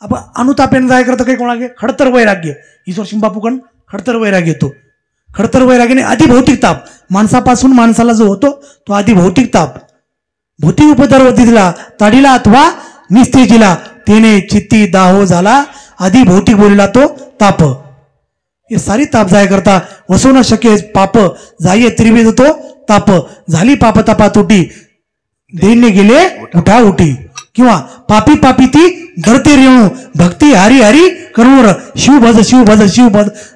अब अनुतापेन जाय करता काही कोणागे खडतर वैराग्य ईश्वर सिंग बापू कण खडतर वैराग्य येतो. खडतर वैराग्याने आधी भौतिक ताप माणसापासून माणसाला जो होतो तो आधी भौतिक ताप भौतिक उपद्रव दिला ताडीला अथवा निस्तेजीला तेने चित्ती दाहो झाला आधी भौतिक बोलला तो ताप. हे सारी ताप जाय करता वसो न शक्य पाप जाये त्रिविध तो ताप झाली पाप तापा तुटी दैन्य गेले उठा उठी किंवा पापी पापी ती धरते रेणू भक्ती हरी हरी करूर शिव भज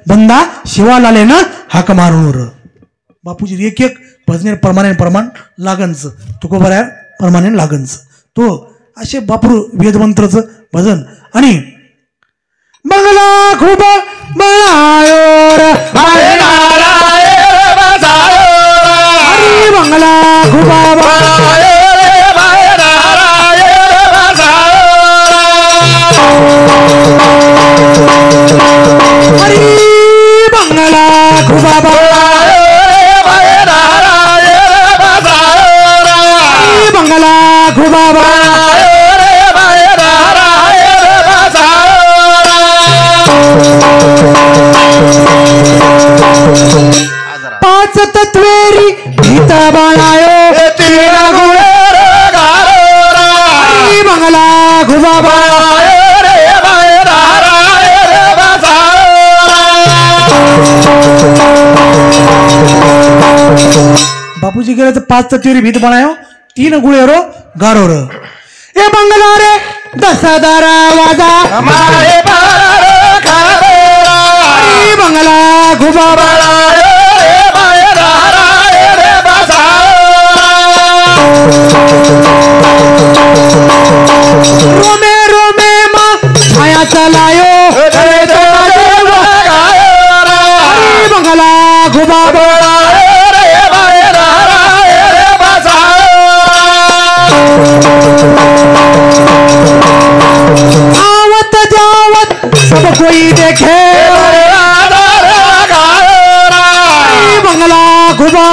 बंदा शिवालाले ना हाक मारूर. बापूजी एक एक भजने प्रमाण लागनच तुको बऱ्या प्रमाणे लागनच तो असे बापू वेदमंत्रच भजन आणि मंगला खूप बळायोर हरी मंगला खूप हरी मंगला खूप मंगला खूप पाच तत्वेरी गीता बाळायो तीन गुणेर हरी मंगला खूप बापूजी गेले तर पाच तत्वेरी भीत बनायो तीन गुळेरो गारोर ए मंगला रे दसदारा वाजा माये हरी मंगला घुबा रोमे रोमे मा छाया चलायो हरी मंगला घुबा आवत जावत सब कोई देखे मंगला घुबा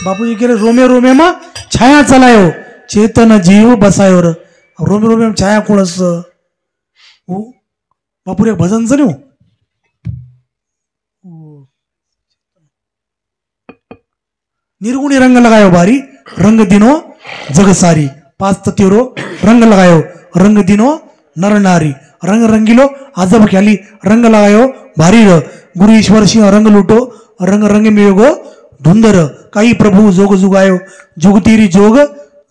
बापूजी के रोमे रोमे मा छाया चलायो चेतन जीव बसायो र रोमे रोमे छाया कोण अस बापूर एक भजन न्यू निर्गुणी रंग लगायो भारी रंग दिनो जग सारी पाच तत्वरो रंग लगायो रंग दिनो नर नारी रंग रंगीलो आजब ख्याली रंग लगायो भारी र गुरु ईश्वर सिंह रंग लूटो रंग रंग में गो धुंदर काही प्रभु जोग जुगायो जुगतीरी जोग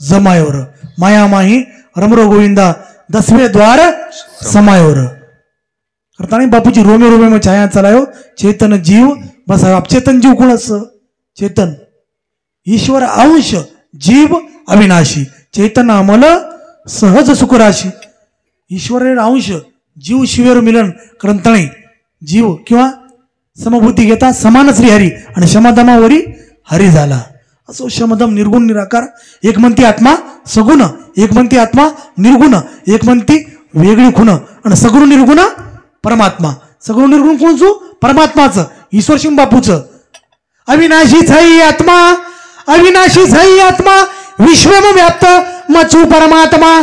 जमायो र माया माही रमरो गोविंदा दसवे द्वार समायो र करताना बापूजी रोमे रोमे में छाया चलायो चेतन जीव बस आप चेतन जीव कोण अस चेतन ईश्वर अंश जीव अविनाशी चैतन्य अमल सहज सुखराशी ईश्वर अंश जीव शिवेर मिलन करंतणे जीव किंवा समभूती घेता समान श्रीहरी आणि शमदमावरी हरी झाला असो शमदम निर्गुण निराकार एक म्हणती आत्मा सगुण एक म्हणती आत्मा निर्गुण एक म्हणती वेगळी खुण आणि सगुण निर्गुण परमात्मा सगुण निर्गुण कोणचं परमात्माचं ईश्वर सिंग बापूचं अविनाशी छाई आत्मा अविनाशी छाई आत्मा विश्वम व्याप्त मचू परमात्मा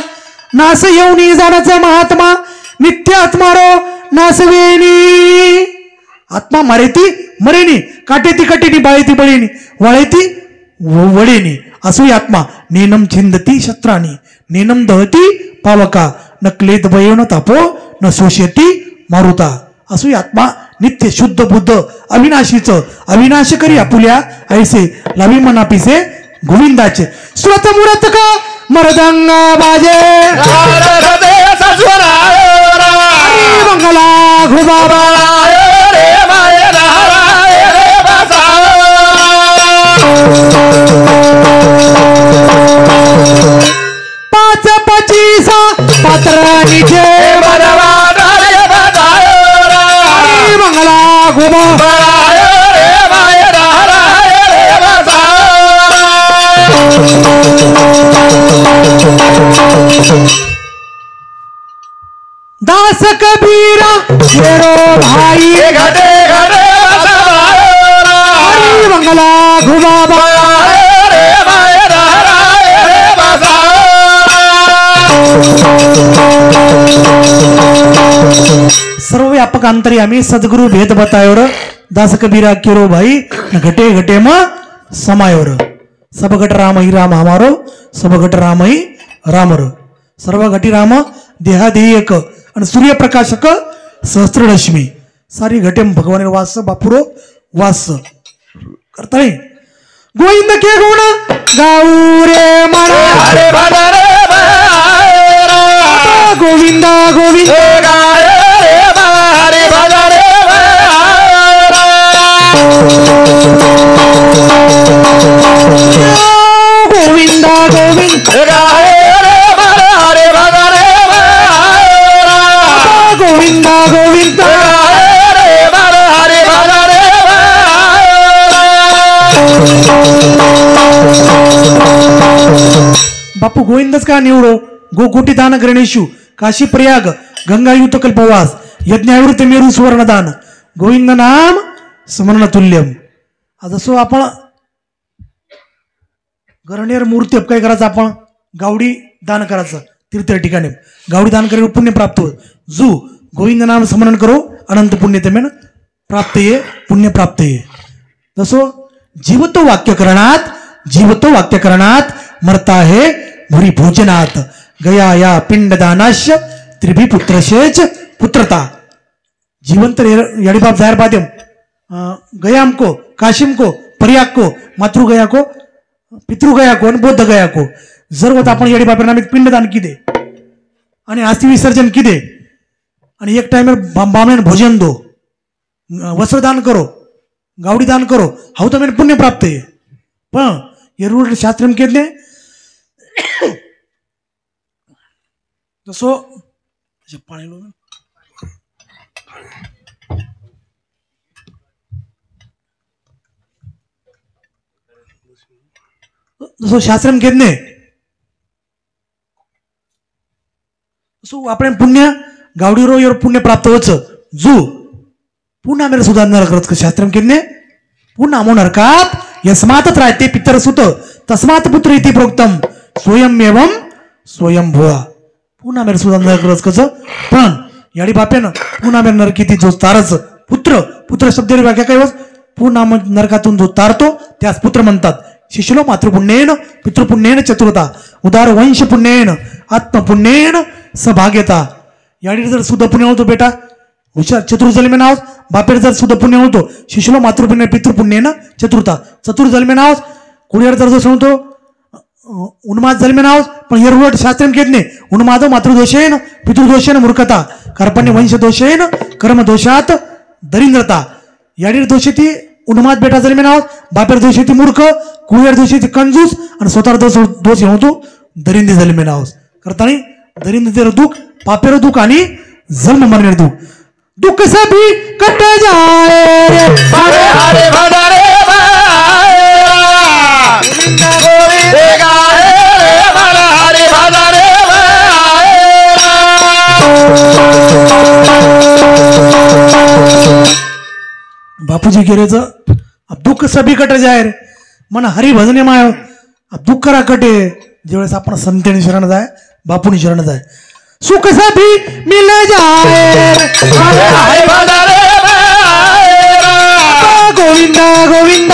नास येऊनी जाण्याचा महात्मा नित्य आत्मारो नासवेनी आत्मा मरेती मरेनी काटेती कटेनी बाळेती बळेनी वळेती वळेनी असो आत्मा नेनम छिंदती शस्त्राणी नेनम दहती पावका न क्लेद वयो न तापो न शोषयती मारुता. असो आत्मा नित्य शुद्ध बुद्ध अविनाशीच अविनाश करी आपुल्या ऐसे लावी मनापिसे गोविंदाचे. स्वत मुरत का मरदंगा बाजे मंगला घुबाबा पाच पचीसा पात्राणीचे मंगला घुबाबा दास कबीरा शेरो भाई घटे घटे हरि मंगला घुबाबा सर्वव्यापक अंतर्यामी सद्गुरु भेद बतायोर दास कबीरा केरो भाई घटे घटे म समायोर सब घट राम ही राम हमारो सब घट राम ही रामर सर्व घटी राम देहादेयक आणि सूर्यप्रकाशक सहस्त्ररश्मी सारी घटे भगवान वास बापुरो वास करता गोविंद के गुण गाऊ रे म्हणा गोविंद गोविंद गोविंद गोविंद गोविंद गोविंद बापू गोविंदच का निवडो गोकुटी दान गणेशू काशी प्रयाग गंगायुत कल्पवास यज्ञावृत मेरू सुवर्णदान गोविंद नाम स्मरण तुल्यम. आज असो आपण गरणेर मूर्ती काय करायचं आपण गावडी दान करायचं तीर्थ ठिकाणी गावडी दान करेल पुण्य प्राप्त हो. जू गोविंद नाम स्मरण करो अनंत पुण्य तेमेन प्राप्त ये पुण्य प्राप्त ये. तसो जीवतो वाक्य करणात मरता है भुरी भोजनात गया या पिंडदानाश त्रिभी पुत्रशेच पुत्रता. जीवंत याडी बाप जाहिर पाद्यम गयाम को काशिम को पर्याग को मातृ गया को पितृ गया को आणि बौद्ध गया को जर होत आपण याडी बापेर नामित पिंडदान किदे आणि अस्थि विसर्जन किदे आणि एक टाइम बामण भोजन दो वस्त्रदान करो गावडी दान करो हाउ तो मेरे पुण्य प्राप्त है. पण ये रूल शास्त्रम केले तसो पाणी जसं शास्त्रम केले तसं आपण पुण्य गावडी रो योर पुण्य प्राप्त होच जू पुन्हा मेरे सुद्धा नरक शास्त्रम केले पुन्हा अमो नरकात यस्मात त्रायते पितर सुत तस्मात पुत्र इति प्रोक्तम स्वयं एवं स्वयं भुवा. पुन्हा मेरे सुद्धा नरक कस पण याडी बापेन पुन्हा मेरे नरकीती जो तारच पुत्र पुत्र शब्द व्याख्या काय पुन्हा नरकातून जो तारतो त्यास पुत्र म्हणतात. शिशुलो मातृपुण्येन पितृपुण्येन चतुरता उदार वंश पुण्येन आत्मपुण्येन सभाग्यता. याडी जर सुद्धा पुण्य होतो बेटा हुशार चतुर जन्मे नाव बापेर जर सुद्धा पुण्य होतो शिशुलो मातृपुण्य पितृपुण्येन चतुरता चतुर जन्मे नाव कुणीवर जर दोष होतो उन्माद जन्मे नाव पण हे रुवट शास्त्रम केतने उन्मादो मातृदोषेन पितृदोषेन मूर्खता कार्पण्य वंश दोषेन कर्म दोषात दरिद्रता. याडी दोषी उन्माद बेटा जन्मे नाव बापेर दोषी मूर्ख कुळेर दोषी कंजूस आणि स्वतः दोष होतो दरिंदी जन्मे नाव करताना दरिंद दुःख पापेर दुःख आणि जन्म मरणे दुःख दुःख सभी कट जाए हरे हरे भदरे बापूजी गिरेच अब दुःख सभी कट जाय रे मन हरी भजने माय अब दुःख रा कटे ज्यावेळेस आपण संतेने शरण जाय बापूनी शरण जाय सुख सभी मिल जाए गोविंद गोविंद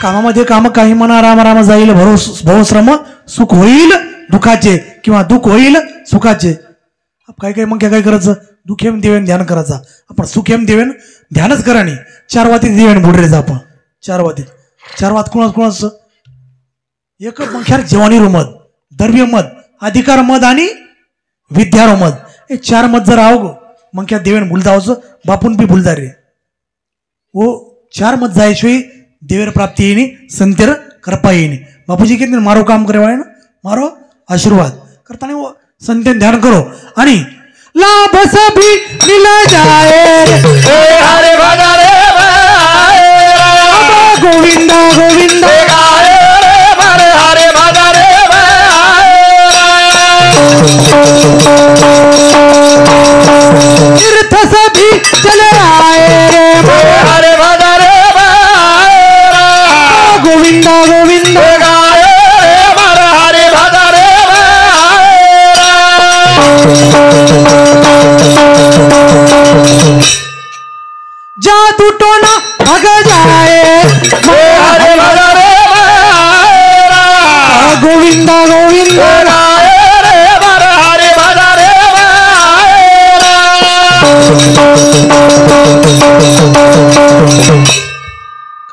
कामामध्ये काम काही म्हणा राम राम जाईल भवश्रम सुख होईल दुःखाचे किंवा दुःख होईल सुखाचे. काय मग काय करायचं दुःखेम देवेन ध्यान करायचा आपण सुखेम देवेन ध्यानच करा नाही. 4 वातीत देवेन बुडरेचा आपण 4 वातीत 4 वात कोणाच एक मग जेवानी मत द्रव्य मत अधिकार मत आणि विद्यारो मत हे 4 मत जर आव मग क्या देवेन भूलदावचं बापून बी भूलदार रे वो 4 मत जायशिवाय देवेर प्राप्ती येईनी संतेर कृपा येईनी. बापूजी किती मारो काम करे ना मारो आशीर्वाद करताना वो संतेन ध्यान करो आणि लाभ सभी मिल जाए हरे भजरे गोविंदा गोविंदा हरे हरे भजरे तीर्थ सभी चले आए हरे भजरे गोविंदा गोविंदा हरे भजरे जादू टोना भाग जाए हरे भजरे गोविंदा गोविंदा हरे भजरे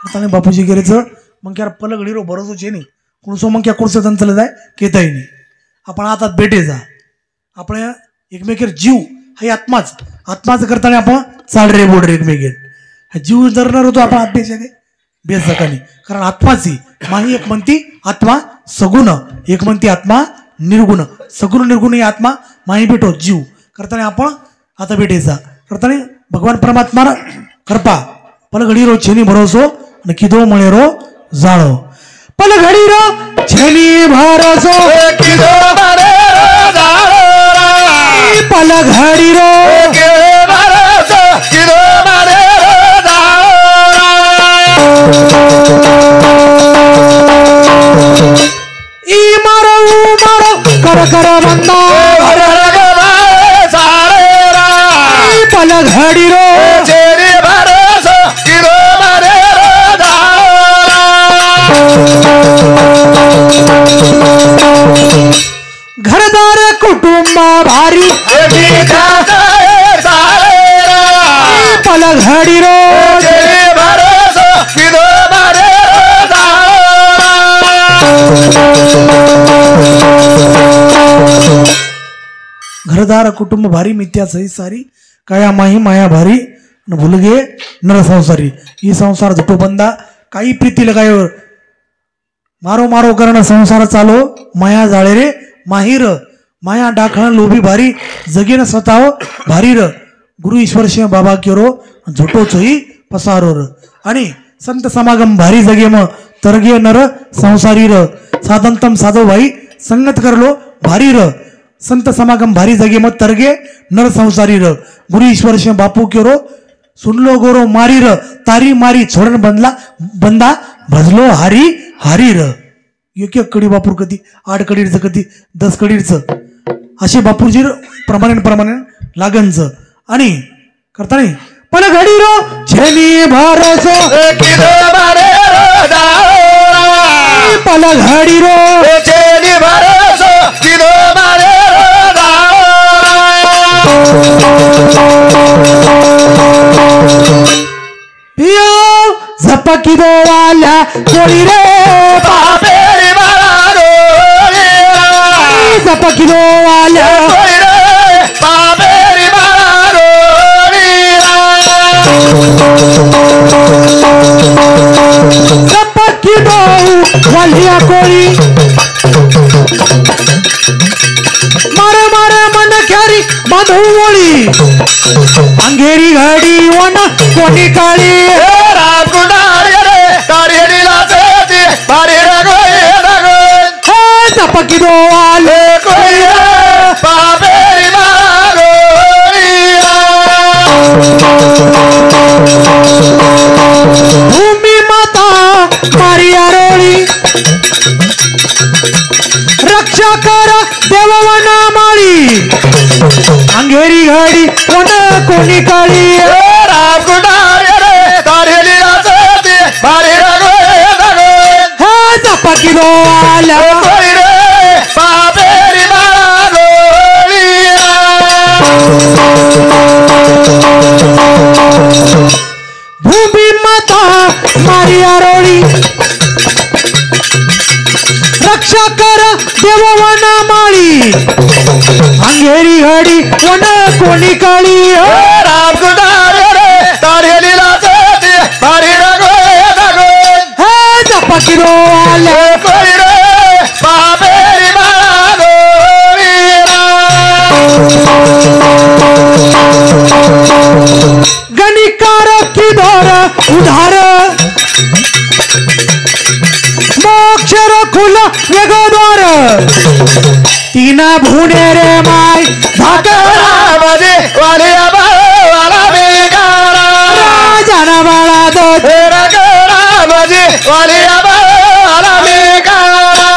करताना बापूजी गेरेचं मग क्या पलक हिरो भरोसोच आहे नाही कुणसो मग क्या कुणसं चला जाय केताही नाही. आपण आता भेटे जा आपण एकमेकीर जीव हा आत्माच करताना आपण चाल रे बोड रे एकमेकीर जीव जर न होतो आपण आत्म्याच्या बेस सकाळी कारण आत्माची माही एक म्हणती आत्मा सगुण एक म्हणती आत्मा निर्गुण सगुण निर्गुण ही आत्मा माही भेटो जीव करताना आपण आता भेटेचा करताना भगवान परमात्मा कृपा पल घडी रो छेनी भरोसो न किदो मळे रो जाळो पल घडी रो छेनी भरोसो किदो मळे रो जाळो पल घडी रो किदो मळे रो जाळो ई मारो कर बंदा पल घडी रो घरदार कुटुंब भारी पल घडी रो घरदार कुटुंब भारी मिथ्या सही सारी काया माही माया भारी न भूलगे नर संसारी ही संसार झुटो बंदा काही प्रीती लगायो मारो मारो करण संसार चालो माया जाळे रे माहीर माया डाखण लोभी भारी जगेन स्वतः भारी र गुरु ईश्वर शिव बाबा केरो झुटो चोई पसारो र आणि संत समागम भारी जगे म तरगे नर संसारी र साधंतम साधो भाई संगत करलो भारी र संत समागम भारी जगे मत तरगे नर संसारी र गुरु ईश्वर शिव बापू केरो सुनलो गोरो मारी र तारी मारी छोडन बंदा भजलो हारी हारी र एक कडी बापूर कधी 8 कडीचं कधी 10 कडीचं असे बापूजी प्रमाणे लागणच आणि करताना पण घडी रो छेनी भरोसो पल घडी रो छेनी भरोसो किदो मारे पियो झपकी दो वाला कोडी रे बापे रे मारो झपकी दो वाला कोडी रे बापे रे मारो झपकी दो वालिया कोडी मारे मारे मन ख्यारी मधुवळी अंगेरी घडी वन कोणी काळी राम कुंडारी रे तारी लाचे बारी रगो हे झपकी दो वाले कोडी रे बापे रे मारो भूमी माता मारिया रोळी रक्षा कर देववना माळी अंगेरी घडी वन कोणी काळी राम कुंडारी रे तारी लाचे बारी रगो देववना माळी अंगेरी हडी वन कोणी काळी राम कुंडारे रे तारे लीलाचे ते बारी रगो हे जपकिरो आले कोरी रे बाबेरी बागो गणिकार की दोर उधार मोक्षर खुल वेगो द्वार तीना भुणे रे माय धाकरा मध्ये वालिया वाला बेगारा राजाना बाळा दो रगरा मध्ये वालिया वाला बेगारा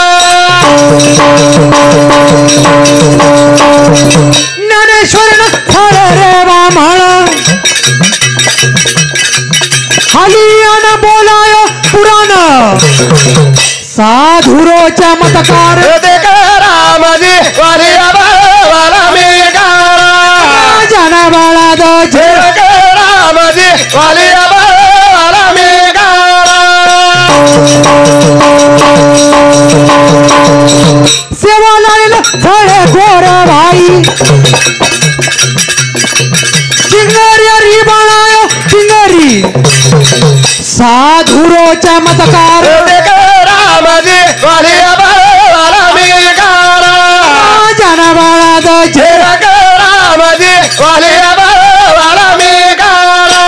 ज्ञानेश्वर फळ रे बामण हलियान बोलाय पुराण साधुरो चमत्कार देखरा मध्ये वालिया वाला बेगारा राजाना बाळा दो रगरा मध्ये वालिया वाला बेगारा सेवा लागेल फळे गोर भाई चिंगरी हरी बाळायो चिंगरी साधुरो चमत्कार देखरा मध्ये वालिया वाला बेगारा राजाना बाळा दो रगरा मध्ये वालिया वाला बेगारा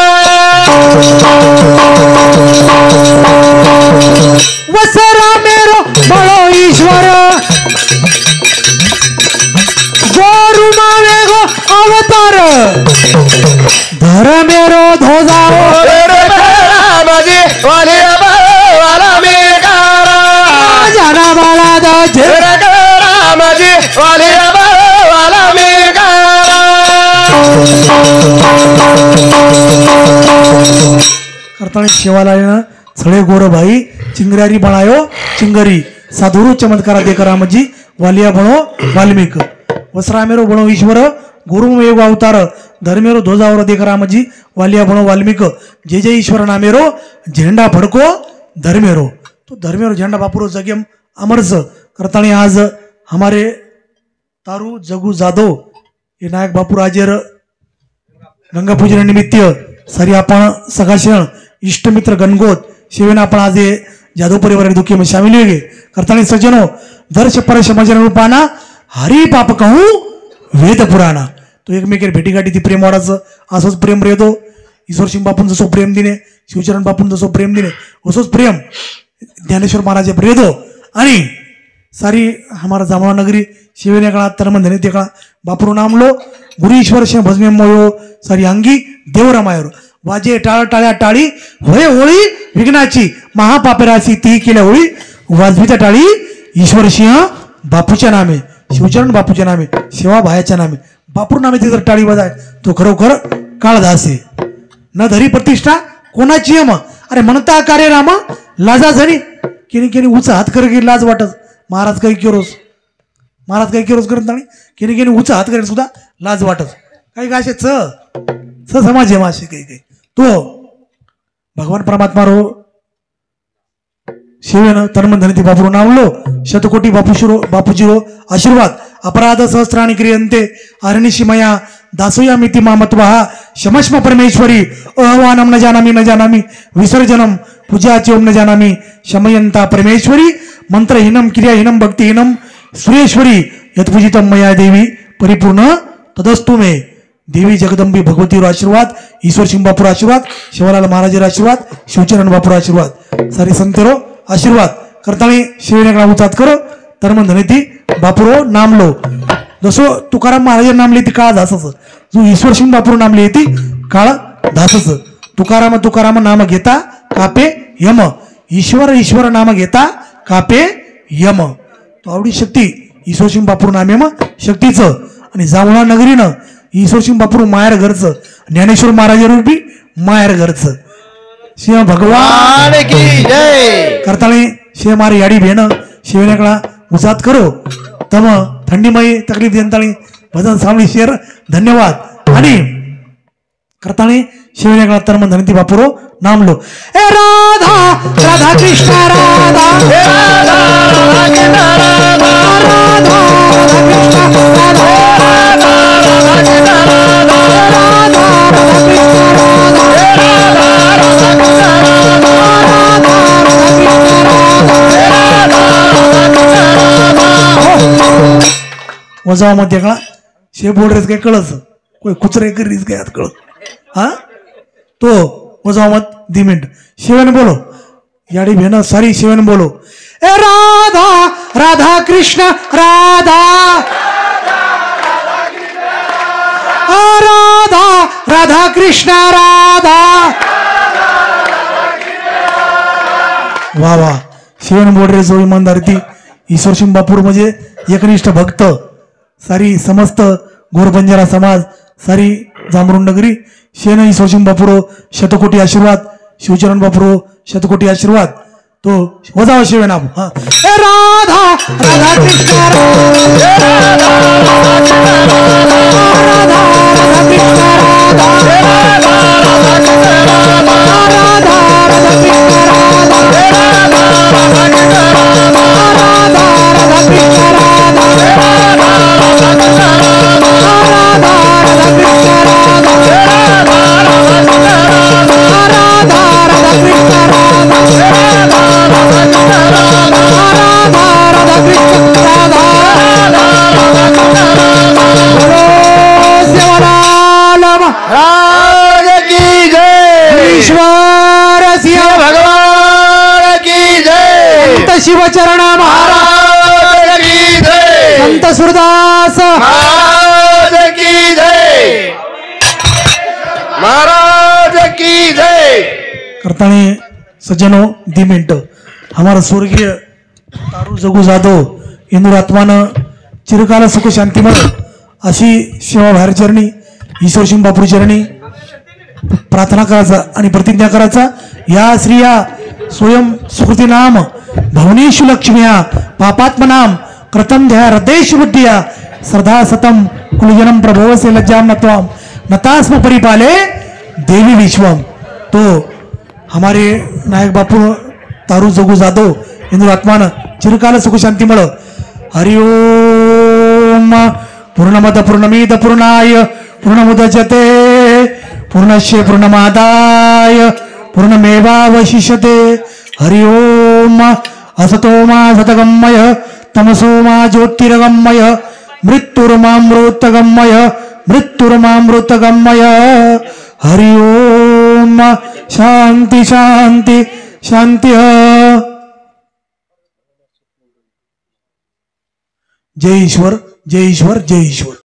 वसरा मेरो बळो ईश्वर गोरु मावे गो अवतार धर मेरो ध्वजाओ मध्ये वालिया वाला बेगारा राजाना बाळा दो रगरा मध्ये वालिया वाला बेगारा करताना शिवालयानं सळे गोरभाई चिंगऱ्यारी बणायो चिंगरी साधुरो चमत्कारा देखरा मजी वालिया बणो वाल्मिक वसरामेरो बणो ईश्वर गुरुमेव अवतार धर्मेरो ध्वजावर देखरा मजी वालिया बणो वाल्मिक जे जय ईश्वर नामेरो झेंडा फडको धर्मेरो तो धर्मेरो झेंडा बापुरो जगेम अमरस करताना आज हमारे तारू जगू जाधव हे नायक बापू राजेर गंगा पूजन निमित्त सारी आपण सगाशण इष्टमित्र गणगोत शिवेन आपण आज हे जाधव परिवार दुखी में शामिल हुए करताना सज्जनो दर्श परश मजन रूपाना हरी पाप कहूं वेद पुराणा तो एकमेकीर भेटीगाठी ती प्रेम वाढायचं असंच प्रेम रेतो ईश्वर सिंग बापून जसो प्रेम दिने शिवचरण बापून जसो प्रेम दिने असोच प्रेम ज्ञानेश्वर महाराज रेतो आणि सारी हमारा जांभळा नगरी शिवेने काळा तनमन ते काळा बापूर नामलो गुरु ईश्वर शे भजमे मोयो सारी अंगी देवरामायर वाजे टाळ टाळ्या टाळी होय होळी विघ्नाची महापापेराची ती केल्या होळी वाजवीच्या टाळी ईश्वर सिंह बापूच्या नामे शिवचरण बापूच्या नामे शिवा भायाच्या नामे बापूर नामे ती जर टाळी वाजाय तो खरोखर काळदास आहे न धरी प्रतिष्ठा कोणाची मग अरे म्हणता कार्य राम लाजा झाली केनी केनी उचा हात कर लाज वाटत महाराज काही केरोस करत नाही केनी केनी उचा हात करेल सुद्धा लाज वाटत काही काय च समाज आहे मासे काही तो भगवान परमात्मा रो शिवेन तन्मन धनिती बापूरो नावलो शतकोटी बापूजीरो आशीर्वाद अपराध सहस्राणी क्रियन्ते अरणिषि मया दासोया मिति मामत्वा शमश्म परमेश्वरी अहवानम न जानामि विसर्जनम पूजाच्योम न जानामि शमयंता परमेश्वरी मंत्रहीनम क्रियाहीनम भक्तिहीनम सुरेश्वरी यत्पूजितम मया देवी परिपूर्ण तदस्तु मे देवी जगदंबी भगवती आशीर्वाद ईश्वर सिंह बापूर आशीर्वाद शिवलाल महाराज आशीर्वाद शिवचरण बापूर आशीर्वाद सारी संतेरो आशीर्वाद करतानी शिवेने उचात करो तन्मन धनिती बापूरो नामलो जसो तुकाराम महाराज नाम लिहिती काळ दासच जो ईश्वर सिंह बापूर नाम लिहिती काळ दासच तुकाराम नाम घेता कापे यम ईश्वर नाम घेता कापे यम तो आवडी शक्ती ईश्वर सिंह बापूर नाम यम शक्तीचं आणि जांभळा नगरीनं ईश्वर सिंह बापूर मायर घरचं ज्ञानेश्वर महाराज रूपी मायर घरचं सिंह भगवान की जय करताळे शिव मारी याडी भेण शिवनेकडा उसात करो तम थंडीमय तकलीफ देताळी भजन सावळी शेर धन्यवाद आणि करताळे शिवनेकडा तर्म धनती बापुरो नामलो ए राधा राधा कृष्ण राधा राधा राधा वजावा मध्ये कळा शे बोलरेच काय कळच कोई कुचरे करीच काय कळ हा तो वजावा मत 2 मिनिट शिवन बोलो याडी भेन सारी शिवन बोलो ए राधा राधा कृष्ण राधा राधा राधा कृष्ण राधा वा वा शिवन बोडरे जो इमानदार ती ईश्वर शिंबापूर म्हणजे एकनिष्ठ भक्त सारी समस्त गोरबंजारा समाज सारी जांभरुण नगरी शेन ईश्वर शिंबापूर शतकोटी आशीर्वाद शिवचरण बापूर शतकोटी आशीर्वाद तो वजावा शिवेन आप हा राधा राधा कृष्ण राधा शिवचरण महाराज की जय संत सुरदास महाराज की जय महाराज की जय करताने सज्जनो 2 मिनिट हमारा स्वर्गीय तारू जगू जाधव इंदुरात्मान चिरकाल सुख शांतिमय अशी सेवा बाहेर चरणी ईश्वर शिंबापूर चरणी प्रार्थना करायचा आणि प्रतिज्ञा करायचा या श्रिया स्वयं सुकृती नाम भवनेषु लक्ष्म्या पापात्मनाम कृतं ध्या हृदयेश बुद्धिया श्रद्धा सतम कुलजनम प्रभवसे लज्जाम नत्वाम नतास्म परिपाले देवी विश्वम। तो हमारे नायक बापू तारू जगू जाधव इंदुरात्मान चिरकाल सुख शांती मळ हरि ओम पूर्णमद पूर्णमिद पूर्णाय पूर्णमुदच्यते पूर्णस्य पूर्णमादाय पूर्णमेवावशिष्यते हरि ओम असतो मा सतगमय तमसो मा ज्योतिर्गमय मृत्युर्मामृतगमय मृत्युर्मामृतगमय हरि ओम शांति शांति शांति। जय ईश्वर जय ईश्वर जय ईश्वर।